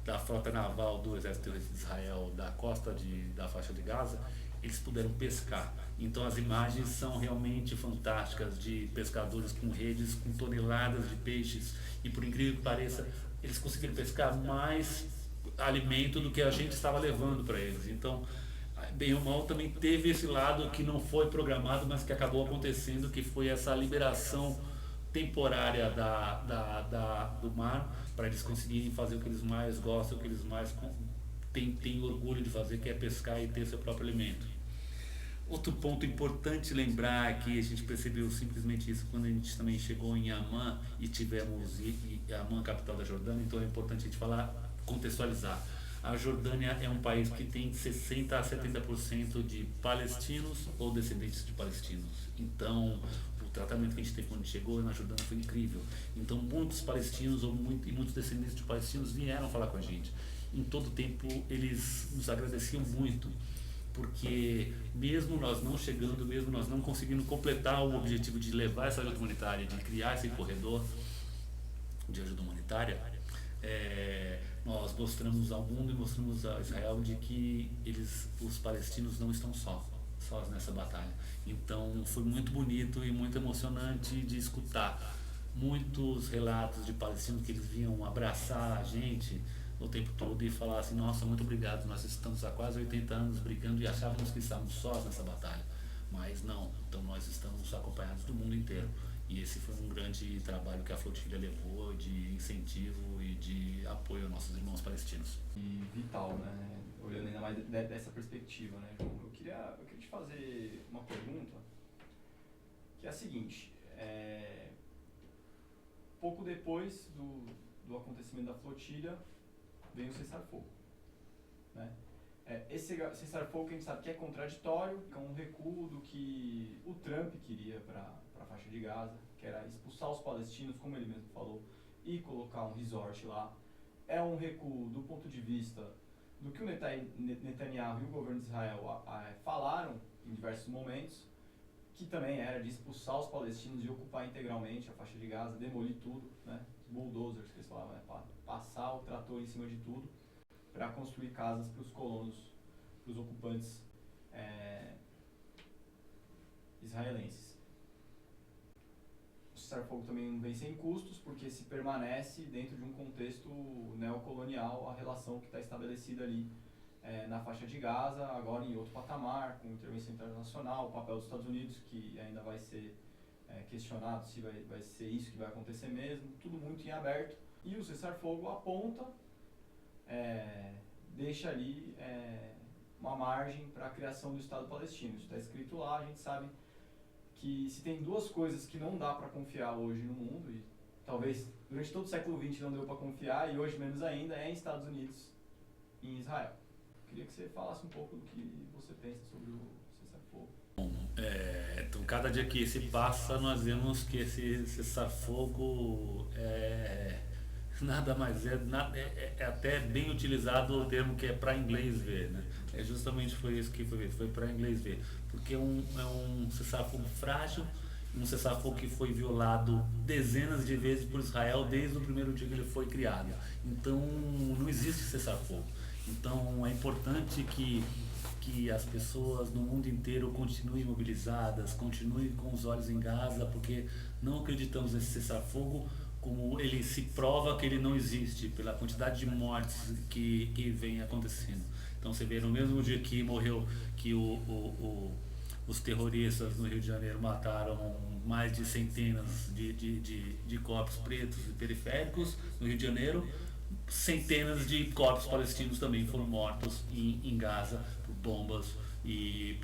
da frota naval do exército terrorista de Israel da costa da faixa de Gaza, eles puderam pescar. Então as imagens são realmente fantásticas, de pescadores com redes com toneladas de peixes, e por incrível que pareça, eles conseguiram pescar mais alimento do que a gente estava levando para eles. Então, bem ou mal, também teve esse lado que não foi programado, mas que acabou acontecendo, que foi essa liberação temporária do mar, para eles conseguirem fazer o que eles mais gostam, o que eles mais têm orgulho de fazer, que é pescar e ter seu próprio alimento. Outro ponto importante lembrar é que a gente percebeu simplesmente isso quando a gente também chegou em Amman e tivemos Amman, capital da Jordânia. Então é importante a gente contextualizar. A Jordânia é um país que tem 60% a 70% de palestinos ou descendentes de palestinos. Então, o tratamento que a gente teve quando chegou na Jordânia foi incrível. Então muitos palestinos e muitos descendentes de palestinos vieram falar com a gente. Em todo tempo eles nos agradeciam muito, porque mesmo nós não chegando, mesmo nós não conseguindo completar o objetivo de levar essa ajuda humanitária, de criar esse corredor de ajuda humanitária, nós mostramos ao mundo e mostramos a Israel de que os palestinos não estão sós nessa batalha. Então foi muito bonito e muito emocionante de escutar muitos relatos de palestinos que eles vinham abraçar a gente o tempo todo e falar assim: nossa, muito obrigado, nós estamos há quase 80 anos brigando e achávamos que estávamos sós nessa batalha, mas não, então nós estamos acompanhados do mundo inteiro. E esse foi um grande trabalho que a flotilha levou de incentivo e de apoio aos nossos irmãos palestinos. E vital, né? Olhando ainda mais dessa perspectiva, né, João? Eu queria te fazer uma pergunta, que é a seguinte: pouco depois do acontecimento da flotilha, vem o cessar-fogo, né? Esse cessar-fogo que a gente sabe que é contraditório, é um recuo do que o Trump queria para a faixa de Gaza, que era expulsar os palestinos, como ele mesmo falou, e colocar um resort lá. É um recuo do ponto de vista do que o Netanyahu e o governo de Israel falaram em diversos momentos, que também era de expulsar os palestinos e ocupar integralmente a faixa de Gaza, demolir tudo, né? Bulldozers, que eles falavam, passar o trator em cima de tudo, para construir casas para os colonos, para os ocupantes israelenses. O cessar-fogo também vem sem custos, porque se permanece dentro de um contexto neocolonial a relação que está estabelecida ali na faixa de Gaza, agora em outro patamar, com intervenção internacional, o papel dos Estados Unidos, que ainda vai ser questionado se vai ser isso que vai acontecer mesmo, tudo muito em aberto. E o cessar-fogo aponta, deixa ali uma margem para a criação do Estado palestino. Isso está escrito lá, a gente sabe que se tem duas coisas que não dá para confiar hoje no mundo, e talvez durante todo o século XX não deu para confiar, e hoje menos ainda, é em Estados Unidos e em Israel. Queria que você falasse um pouco do que você pensa sobre o cessar-fogo. Então, cada dia que se passa, nós vemos que esse cessar-fogo nada mais é até bem utilizado o termo que é para inglês ver, né? Justamente foi isso que foi para inglês ver, porque é um cessar-fogo frágil, um cessar-fogo que foi violado dezenas de vezes por Israel desde o primeiro dia que ele foi criado. Então não existe cessar-fogo. Então é importante que as pessoas no mundo inteiro continuem mobilizadas, continuem com os olhos em Gaza, porque não acreditamos nesse cessar-fogo, como ele se prova que ele não existe, pela quantidade de mortes que vem acontecendo. Então você vê, no mesmo dia que morreu, que os terroristas no Rio de Janeiro mataram mais de centenas de corpos pretos e periféricos no Rio de Janeiro, centenas de corpos palestinos também foram mortos em Gaza por bombas e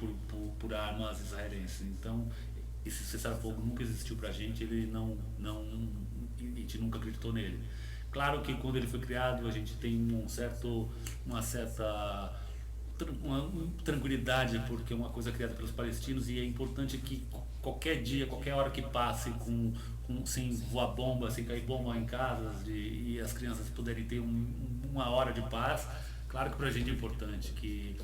por armas israelenses. Então esse cessar-fogo nunca existiu pra gente, a gente nunca acreditou nele. Claro que quando ele foi criado a gente tem uma certa tranquilidade, porque é uma coisa criada pelos palestinos, e é importante que qualquer dia, qualquer hora que passe sem voar bomba, sem cair bomba em casas e as crianças puderem ter uma hora de paz. Claro que pra gente é importante, que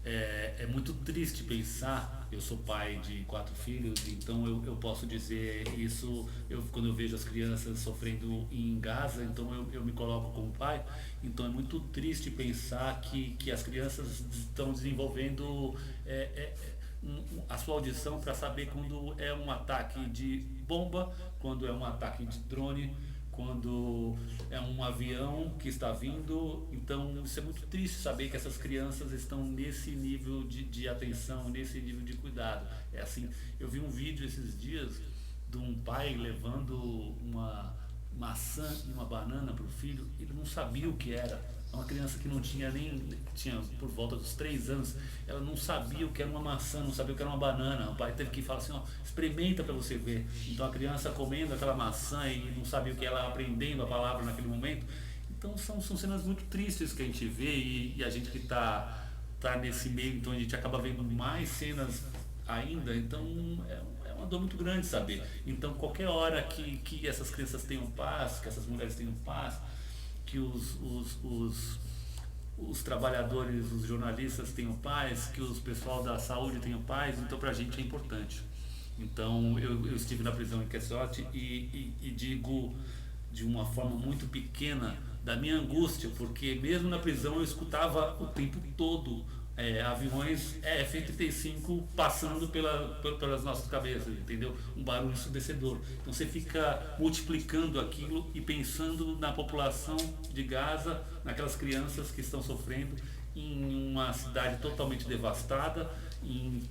é muito triste pensar, eu sou pai de 4 filhos, então eu posso dizer isso, quando eu vejo as crianças sofrendo em Gaza, então eu me coloco como pai, então é muito triste pensar que as crianças estão desenvolvendo a sua audição para saber quando é um ataque de bomba, quando é um ataque de drone, quando é um avião que está vindo. Então isso é muito triste saber que essas crianças estão nesse nível de atenção, nesse nível de cuidado. É assim, eu vi um vídeo esses dias de um pai levando uma maçã e uma banana para o filho, ele não sabia o que era. Uma criança que tinha por volta dos 3 anos, ela não sabia o que era uma maçã, não sabia o que era uma banana. O pai teve que falar assim, experimenta para você ver. Então a criança comendo aquela maçã e não sabia o que ela aprendendo a palavra naquele momento. Então são cenas muito tristes que a gente vê, e a gente que está nesse meio, então a gente acaba vendo mais cenas ainda. Então é uma dor muito grande saber. Então, qualquer hora que essas crianças tenham paz, que essas mulheres tenham paz, que os trabalhadores, os jornalistas tenham paz, que os pessoal da saúde tenham paz, então para a gente é importante. Então eu estive na prisão em Quezzote e digo de uma forma muito pequena da minha angústia, porque mesmo na prisão eu escutava o tempo todo aviões F-35 passando pelas nossas cabeças, entendeu? Um barulho ensurdecedor. Então você fica multiplicando aquilo e pensando na população de Gaza, naquelas crianças que estão sofrendo em uma cidade totalmente devastada, em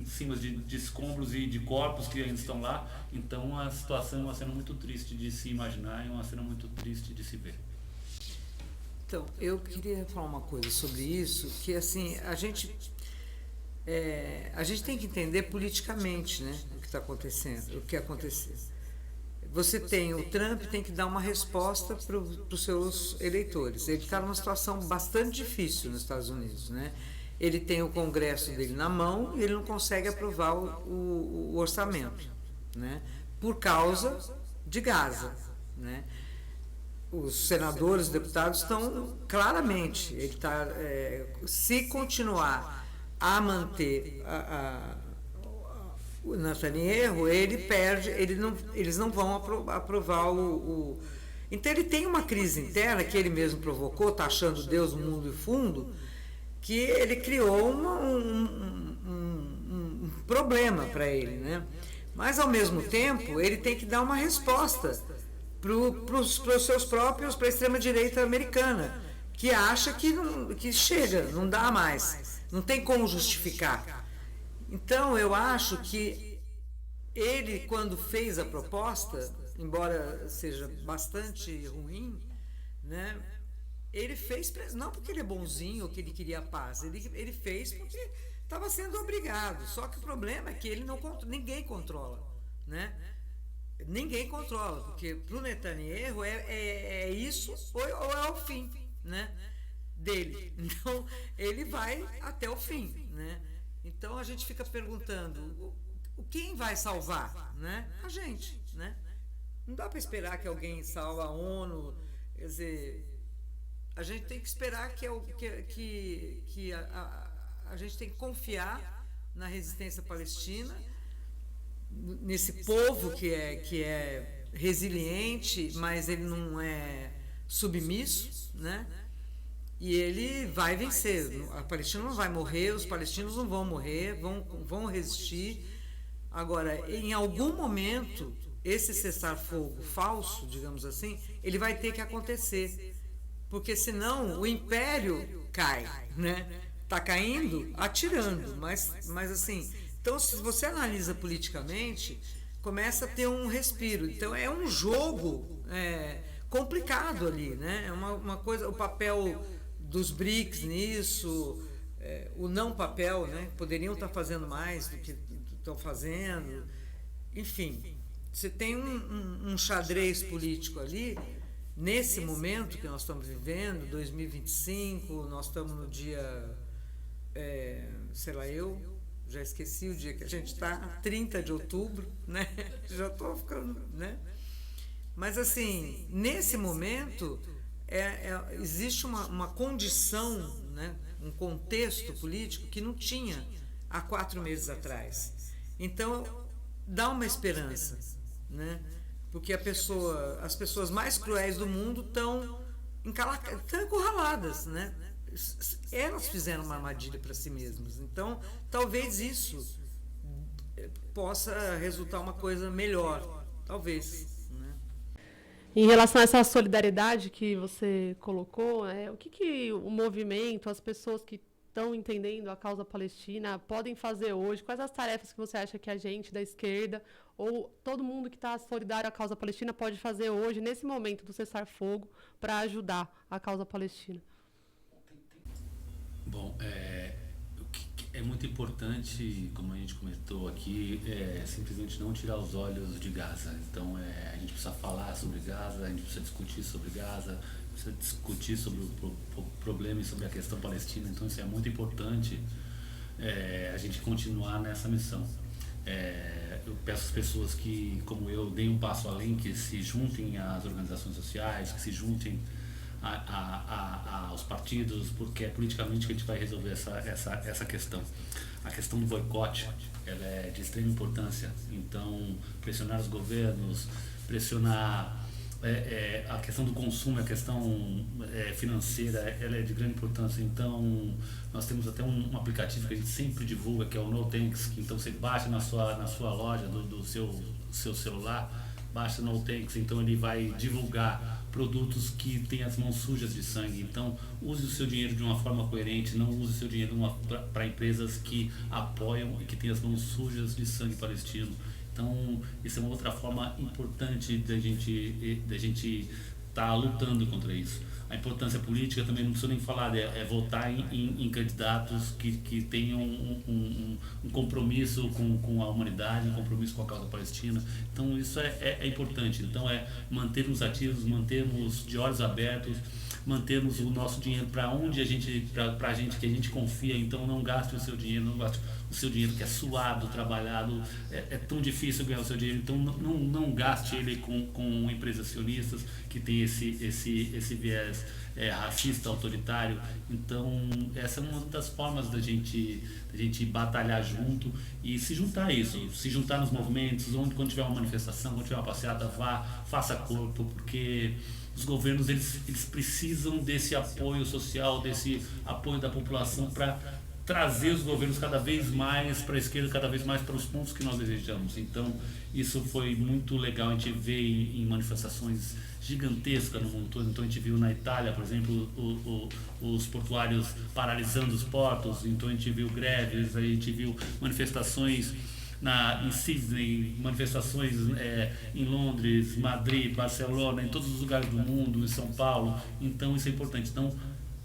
cima de escombros e de corpos que ainda estão lá. Então a situação é uma cena muito triste de se imaginar, é uma cena muito triste de se ver. Então, eu queria falar uma coisa sobre isso, que assim, a gente tem que entender politicamente, né, o que está acontecendo, o que aconteceu. Você tem, o Trump tem que dar uma resposta para os seus eleitores. Ele está numa situação bastante difícil nos Estados Unidos, né? Ele tem o Congresso dele na mão e ele não consegue aprovar o orçamento, né? Por causa de Gaza, né? Os senadores, os deputados estão claramente, ele tá, se continuar a manter o Netanyahu, ele perde, eles não vão aprovar o... Então ele tem uma crise interna que ele mesmo provocou, taxando Deus, o mundo e fundo, que ele criou um problema para ele, né? Mas ao mesmo tempo ele tem que dar uma resposta para os seus próprios, para a extrema-direita americana, que acha que chega, não dá mais, não tem como justificar. Então, eu acho que ele, quando fez a proposta, embora seja bastante ruim, né, ele fez, não porque ele é bonzinho ou que ele queria paz, ele fez porque estava sendo obrigado. Só que o problema é que ninguém controla, né? Ninguém controla, porque para o Netanyahu é isso ou é o fim, né, dele. Então, ele vai até o fim, né? Então, a gente fica perguntando, quem vai salvar, né? A gente, né? Não dá para esperar que alguém salve a ONU, quer dizer, a gente tem que esperar que a gente tem que confiar na resistência palestina, nesse povo que é resiliente, mas ele não é submisso, né? E ele vai vencer. A Palestina não vai morrer, os palestinos não vão morrer, vão resistir. Agora, em algum momento, esse cessar-fogo falso, digamos assim, ele vai ter que acontecer, porque senão o império cai, né? Está caindo, atirando, mas assim. Então, se você analisa politicamente, começa a ter um respiro. Então, é um jogo complicado ali, né? É uma coisa, o papel dos BRICS nisso, o não papel, né? Poderiam estar fazendo mais do que estão fazendo. Enfim, você tem um xadrez político ali, nesse momento que nós estamos vivendo, 2025, nós estamos no dia, sei lá, já esqueci o dia que a gente está, 30 de outubro, né? Já estou ficando, né? Mas, assim, nesse momento, existe uma condição, né? Um contexto político que não tinha há 4 meses atrás. Então, dá uma esperança, né? Porque as pessoas mais cruéis do mundo estão encurraladas, né? Elas fizeram uma armadilha para si mesmas. Então, talvez isso possa resultar uma coisa melhor. Talvez. Né? Em relação a essa solidariedade que você colocou, o que o movimento, as pessoas que estão entendendo a causa palestina podem fazer hoje? Quais as tarefas que você acha que a gente da esquerda ou todo mundo que está solidário à causa palestina pode fazer hoje, nesse momento do cessar-fogo, para ajudar a causa palestina? Bom, o que é muito importante, como a gente comentou aqui, simplesmente não tirar os olhos de Gaza. Então, a gente precisa falar sobre Gaza, a gente precisa discutir sobre Gaza, precisa discutir sobre o problema e sobre a questão palestina. Então, isso é muito importante, a gente continuar nessa missão. Eu peço às pessoas que, como eu, deem um passo além, que se juntem às organizações sociais, que se juntem aos partidos, porque é politicamente que a gente vai resolver essa questão. A questão do boicote, ela é de extrema importância. Então, pressionar os governos, pressionar a questão do consumo, a questão financeira, ela é de grande importância. Então, nós temos até um aplicativo que a gente sempre divulga, que é o No Tanks, que então você baixa na sua loja do seu celular, baixa No Tanks, então ele vai divulgar produtos que têm as mãos sujas de sangue. Então, use o seu dinheiro de uma forma coerente, não use o seu dinheiro para empresas que apoiam e que têm as mãos sujas de sangue palestino. Então, isso é uma outra forma importante da gente estar lutando contra isso. A importância política também não preciso nem falar, é votar em candidatos que tenham um compromisso com a humanidade, um compromisso com a causa palestina. Então, isso é importante. Então, mantermos ativos, mantermos de olhos abertos, mantermos o nosso dinheiro para onde para a gente que a gente confia. Então, não gaste o seu dinheiro, não gaste o seu dinheiro que é suado, trabalhado. É tão difícil ganhar o seu dinheiro, então não gaste ele com empresas sionistas que tem esse viés racista, autoritário. Então, essa é uma das formas da gente batalhar junto e se juntar a isso, se juntar nos movimentos, quando tiver uma manifestação, quando tiver uma passeata, faça corpo, porque os governos eles precisam desse apoio social, desse apoio da população para trazer os governos cada vez mais para a esquerda, cada vez mais para os pontos que nós desejamos. Então, isso foi muito legal, a gente vê em manifestações gigantescas no mundo todo. Então, a gente viu na Itália, por exemplo, os portuários paralisando os portos. Então, a gente viu greves, a gente viu manifestações em Sydney, manifestações em Londres, Madrid, Barcelona, em todos os lugares do mundo, em São Paulo. Então, isso é importante. Então,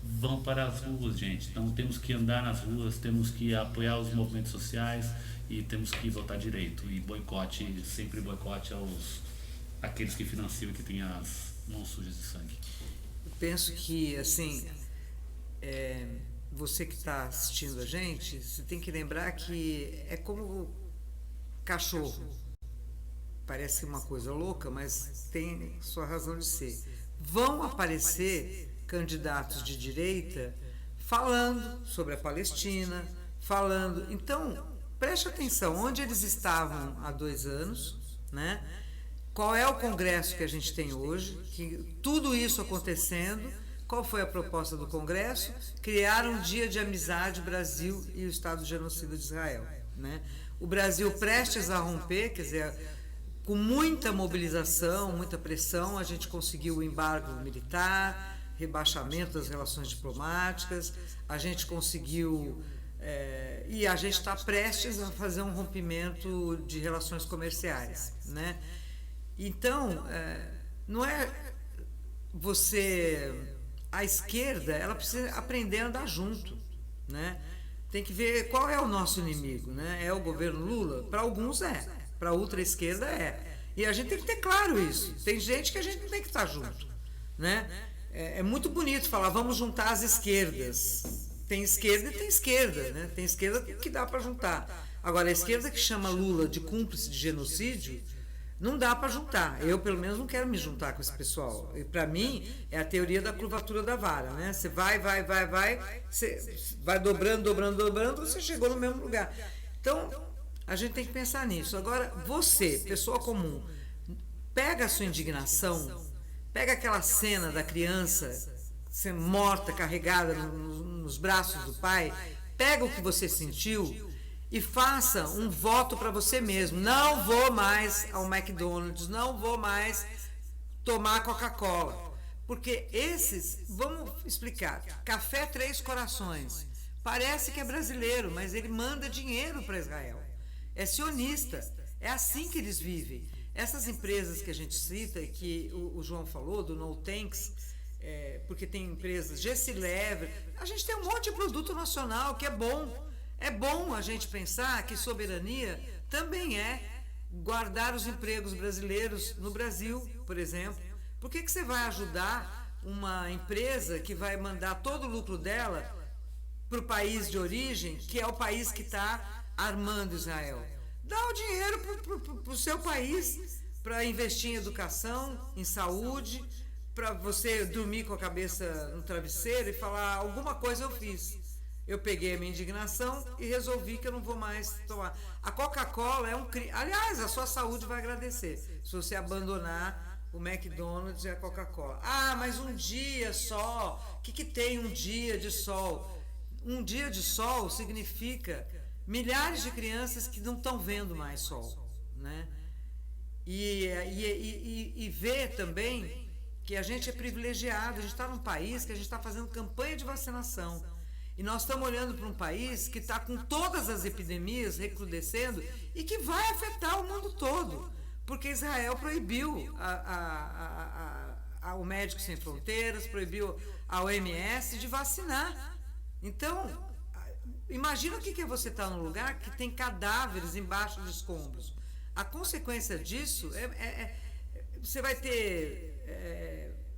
vão para as ruas, gente. Então, temos que andar nas ruas, temos que apoiar os movimentos sociais e temos que votar direito. E sempre boicote aqueles que financiam e que têm as mãos sujas de sangue. Eu penso que, assim, você que está assistindo a gente, você tem que lembrar que é como cachorro. Parece uma coisa louca, mas tem sua razão de ser. Vão aparecer candidatos de direita falando sobre a Palestina, Então, preste atenção, onde eles estavam há 2 anos, né? Qual é o Congresso que a gente tem hoje, tudo isso acontecendo, qual foi a proposta do Congresso? Criar um dia de amizade Brasil e o Estado genocida de Israel, né? O Brasil prestes a romper, quer dizer, com muita mobilização, muita pressão, a gente conseguiu o embargo militar, rebaixamento das relações diplomáticas, a gente conseguiu, e a gente está prestes a fazer um rompimento de relações comerciais, né? Então, não é a esquerda, ela precisa aprender a andar junto, né? Tem que ver qual é o nosso inimigo, né? É o governo Lula? Para alguns para a ultra-esquerda e a gente tem que ter claro isso. Tem gente que a gente não tem que estar junto, né? É muito bonito falar, vamos juntar as esquerdas. Tem esquerda e tem esquerda, né? Tem esquerda que dá para juntar. Agora, a esquerda que chama Lula de cúmplice de genocídio, não dá para juntar. Eu, pelo menos, não quero me juntar com esse pessoal. E, para mim, é a teoria da curvatura da vara, né? Você vai, você vai dobrando, você chegou no mesmo lugar. Então, a gente tem que pensar nisso. Agora, você, pessoa comum, pega a sua indignação, pega aquela cena da criança sendo morta, carregada nos braços do pai, pega o que você sentiu e faça um voto para você mesmo. Não vou mais ao McDonald's, não vou mais tomar Coca-Cola. Porque vamos explicar, Café Três Corações, parece que é brasileiro, mas ele manda dinheiro para Israel. É sionista, é assim que eles vivem. Essas empresas que a gente cita, que o João falou, do No Tanks, porque tem empresas, Gessilever, a gente tem um monte de produto nacional que é bom. É bom a gente pensar que soberania também é guardar os empregos brasileiros no Brasil, por exemplo. Por que você vai ajudar uma empresa que vai mandar todo o lucro dela para o país de origem, que é o país que está armando Israel? Dá o dinheiro para o seu país, para investir em educação, em saúde, para você dormir com a cabeça no travesseiro e falar: alguma coisa eu fiz. Eu peguei a minha indignação e resolvi que eu não vou mais tomar. A Coca-Cola é um crime. Aliás, a sua saúde vai agradecer se você abandonar o McDonald's e a Coca-Cola. Ah, mas um dia só. O que tem um dia de sol? Um dia de sol significa milhares de crianças que não estão vendo mais sol, né? E ver também que a gente é privilegiado. A gente está num país que a gente está fazendo campanha de vacinação. E nós estamos olhando para um país que está com todas as epidemias recrudescendo e que vai afetar o mundo todo, porque Israel proibiu o Médicos Sem Fronteiras, proibiu a OMS de vacinar. Então, imagina o que é você estar num lugar que tem cadáveres embaixo de escombros. A consequência disso você vai ter...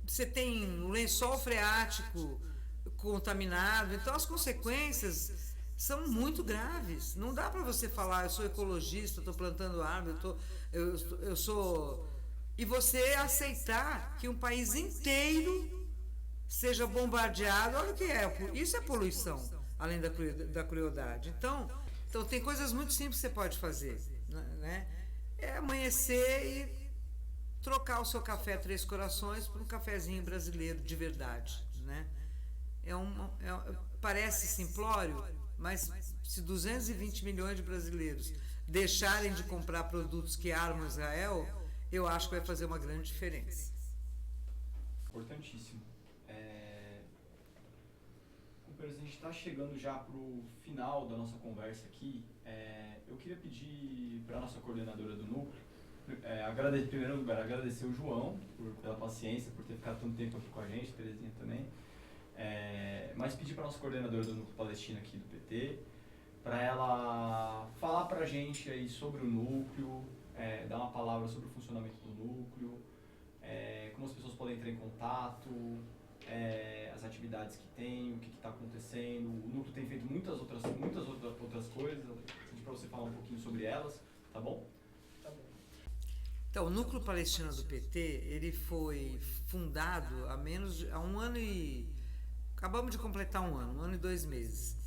você tem um lençol freático contaminado, então as consequências são muito graves. Não dá para você falar: eu sou ecologista, estou plantando árvore, eu sou... E você aceitar que um país inteiro seja bombardeado. Olha o que é, isso é poluição, além da crueldade. Então tem coisas muito simples que você pode fazer, né? É amanhecer e trocar o seu café Três Corações por um cafezinho brasileiro de verdade, né? Parece simplório, mas se 220 milhões de brasileiros deixarem de comprar produtos que armam Israel, eu acho que vai fazer uma grande diferença. Importantíssimo. Companheiros, a gente está chegando já para o final da nossa conversa aqui. Eu queria pedir para a nossa coordenadora do núcleo, em primeiro lugar, agradecer o João pela paciência, por ter ficado tanto tempo aqui com a gente, Terezinha também. Mas pedir para a nossa coordenadora do Núcleo Palestina aqui do PT, para ela falar para a gente aí sobre o núcleo, dar uma palavra sobre o funcionamento do núcleo, como as pessoas podem entrar em contato, as atividades que tem, o que está acontecendo. O núcleo tem feito muitas outras coisas, eu pedir para você falar um pouquinho sobre elas, tá bom? Tá bom. Então, o Núcleo Palestina do PT, ele foi fundado há um ano e... Acabamos de completar um ano e 2 meses.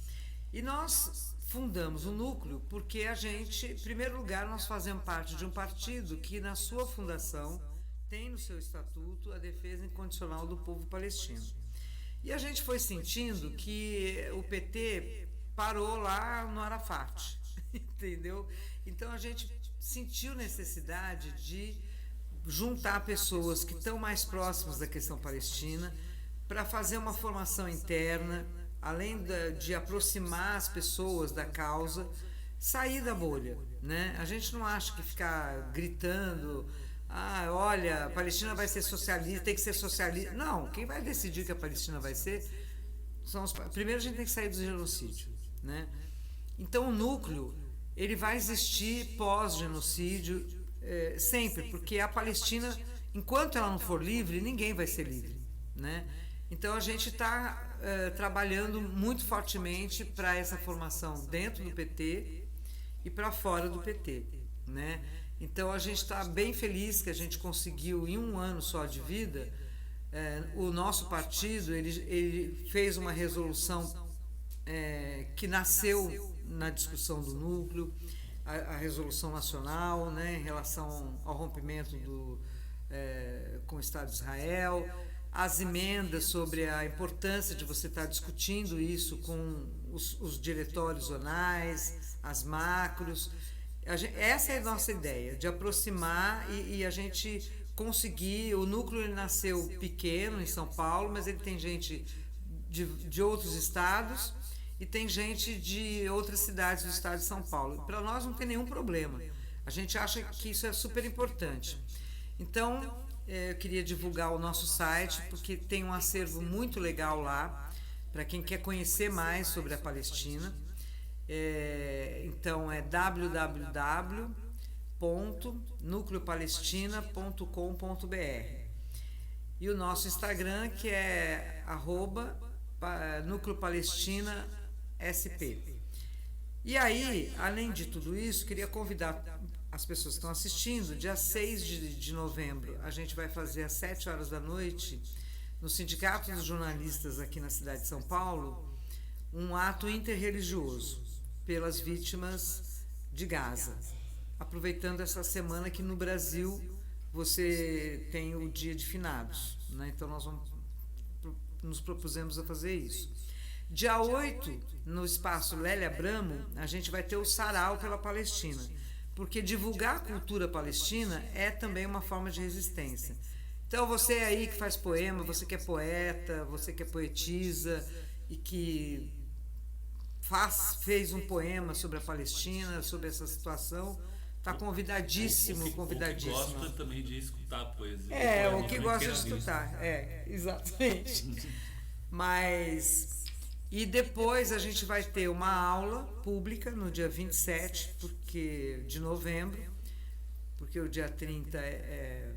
E nós fundamos o núcleo porque a gente, em primeiro lugar, nós fazemos parte de um partido que, na sua fundação, tem no seu estatuto a defesa incondicional do povo palestino. E a gente foi sentindo que o PT parou lá no Arafat, entendeu? Então a gente sentiu necessidade de juntar pessoas que estão mais próximas da questão palestina para fazer uma formação interna, além de aproximar as pessoas da causa, sair da bolha, né? A gente não acha que ficar gritando: olha, a Palestina vai ser socialista, tem que ser socialista. Não, quem vai decidir que a Palestina vai ser primeiro a gente tem que sair do genocídio, né? Então o núcleo, ele vai existir pós-genocídio sempre, porque a Palestina, enquanto ela não for livre, ninguém vai ser livre, né? Então a gente está trabalhando muito fortemente para essa formação dentro do PT e para fora do PT, né? Então a gente está bem feliz que a gente conseguiu, em um ano só de vida, o nosso partido ele fez uma resolução que nasceu na discussão do núcleo, a resolução nacional, né, em relação ao rompimento com o Estado de Israel, as emendas sobre a importância de você estar discutindo isso com os diretórios zonais, as macros. Essa é a nossa ideia, de aproximar e a gente conseguir. O núcleo ele nasceu pequeno em São Paulo, mas ele tem gente de outros estados e tem gente de outras cidades do estado de São Paulo. Para nós não tem nenhum problema. A gente acha que isso é super importante. Então, eu queria divulgar o nosso site, porque tem um acervo muito legal lá, para quem quer conhecer mais sobre a Palestina. Então, é www.nucleopalestina.com.br. E o nosso Instagram, que é @NúcleoPalestinaSP. E aí, além de tudo isso, queria convidar as pessoas que estão assistindo, dia 6 de novembro, a gente vai fazer às 7 horas da noite, no Sindicato dos Jornalistas aqui na cidade de São Paulo, um ato interreligioso pelas vítimas de Gaza. Aproveitando essa semana que no Brasil você tem o dia de finados, né? Então nós nos propusemos a fazer isso. Dia 8, no espaço Lélia Abramo, a gente vai ter o sarau pela Palestina, porque divulgar a cultura palestina é também uma forma de resistência. Então você aí que faz poema, você que é poeta, você que é poetisa e que fez um poema sobre a Palestina, sobre essa situação, está convidadíssimo, convidadíssimo. O que gosta também de escutar poesia. O que gosta de escutar, exatamente. Mas... E depois a gente vai ter uma aula pública no dia 27 de novembro, porque o dia 30 é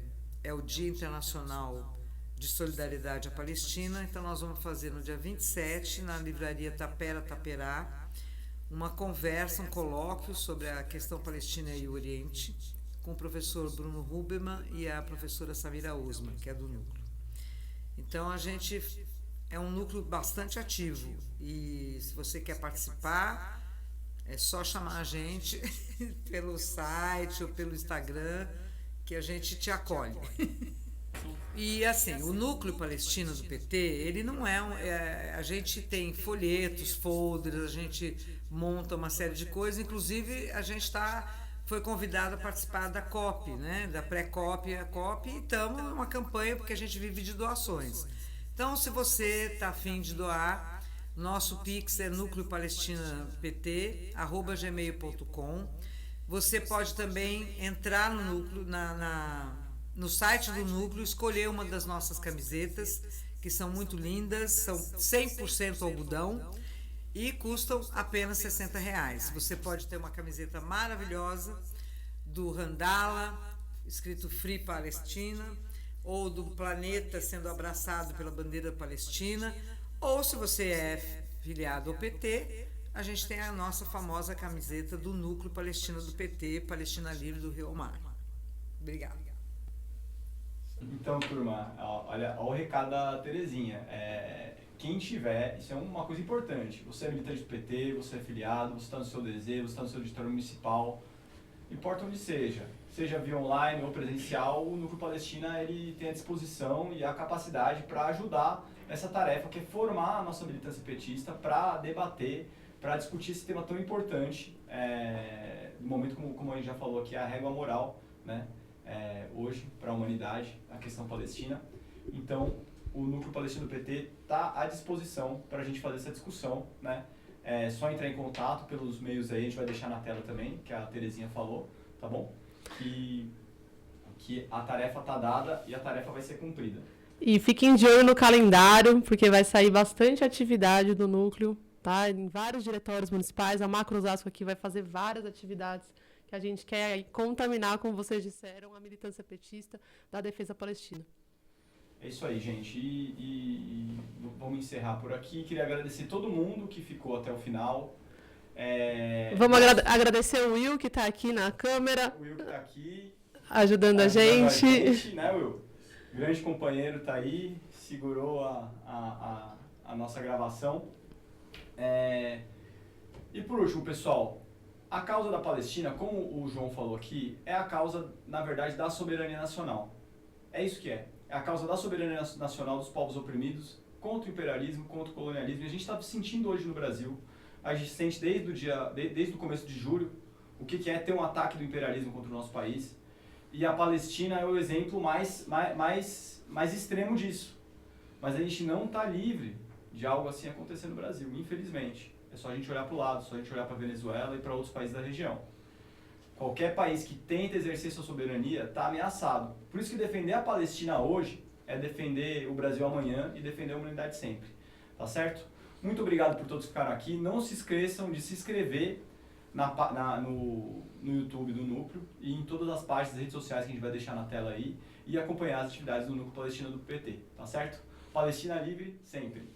o Dia Internacional de Solidariedade à Palestina. Então nós vamos fazer no dia 27, na livraria Tapera Taperá, uma conversa, um colóquio sobre a questão palestina e o Oriente, com o professor Bruno Huberman e a professora Samira Osman, que é do núcleo. Então a gente é um núcleo bastante ativo e se você quer participar, é só chamar a gente pelo site ou pelo Instagram que a gente te acolhe. E assim, o núcleo palestino do PT, ele não a gente tem folhetos, folders, a gente monta uma série de coisas, inclusive a gente foi convidado a participar da COP, né, da pré-COP, a COP, e estamos numa campanha porque a gente vive de doações. Então, se você está a fim de doar, nosso Pix é nucleopalestinapt@gmail.com. Você pode também entrar no núcleo, no site do núcleo, escolher uma das nossas camisetas, que são muito lindas, são 100% algodão e custam apenas R$60. Você pode ter uma camiseta maravilhosa do Randala, escrito Free Palestina, ou do planeta sendo abraçado pela bandeira palestina, ou se você é filiado ao PT, a gente tem a nossa famosa camiseta do Núcleo Palestino do PT, Palestina Livre do Rio ao Mar. Obrigada. Então, turma, olha o recado da Terezinha. Quem tiver, isso é uma coisa importante, você é militante do PT, você é filiado, você está no seu DZ, você está no seu editório municipal, importa onde seja via online ou presencial, o Núcleo Palestina ele tem a disposição e a capacidade para ajudar nessa tarefa que é formar a nossa militância petista para debater, para discutir esse tema tão importante, no momento como a gente já falou aqui, a régua moral, né, hoje para a humanidade, a questão palestina. Então, o Núcleo Palestino do PT está à disposição para a gente fazer essa discussão, né? É só entrar em contato pelos meios aí, a gente vai deixar na tela também, que a Terezinha falou, tá bom? Que a tarefa está dada e a tarefa vai ser cumprida. E fiquem de olho no calendário, porque vai sair bastante atividade do núcleo, tá? Em vários diretórios municipais, a Macro Osasco aqui vai fazer várias atividades que a gente quer aí contaminar, como vocês disseram, a militância petista da defesa palestina. É isso aí, gente. E vamos encerrar por aqui. Queria agradecer todo mundo que ficou até o final. Vamos agradecer o Will, que está aqui na câmera. O Will que está aqui. Ajudando a gente. Né, Will? Grande companheiro está aí, segurou a nossa gravação. E por último, pessoal, a causa da Palestina, como o João falou aqui, é a causa, na verdade, da soberania nacional. É isso que é. É a causa da soberania nacional dos povos oprimidos contra o imperialismo, contra o colonialismo. E a gente está sentindo hoje no Brasil, a gente sente desde o começo de julho, o que é ter um ataque do imperialismo contra o nosso país. E a Palestina é o exemplo mais extremo disso. Mas a gente não está livre de algo assim acontecer no Brasil, infelizmente. É só a gente olhar para o lado, só a gente olhar para a Venezuela e para outros países da região. Qualquer país que tenta exercer sua soberania está ameaçado. Por isso que defender a Palestina hoje é defender o Brasil amanhã e defender a humanidade sempre. Tá certo? Muito obrigado por todos que ficaram aqui. Não se esqueçam de se inscrever no YouTube do Núcleo e em todas as páginas das redes sociais que a gente vai deixar na tela aí e acompanhar as atividades do Núcleo Palestino do PT. Tá certo? Palestina livre sempre.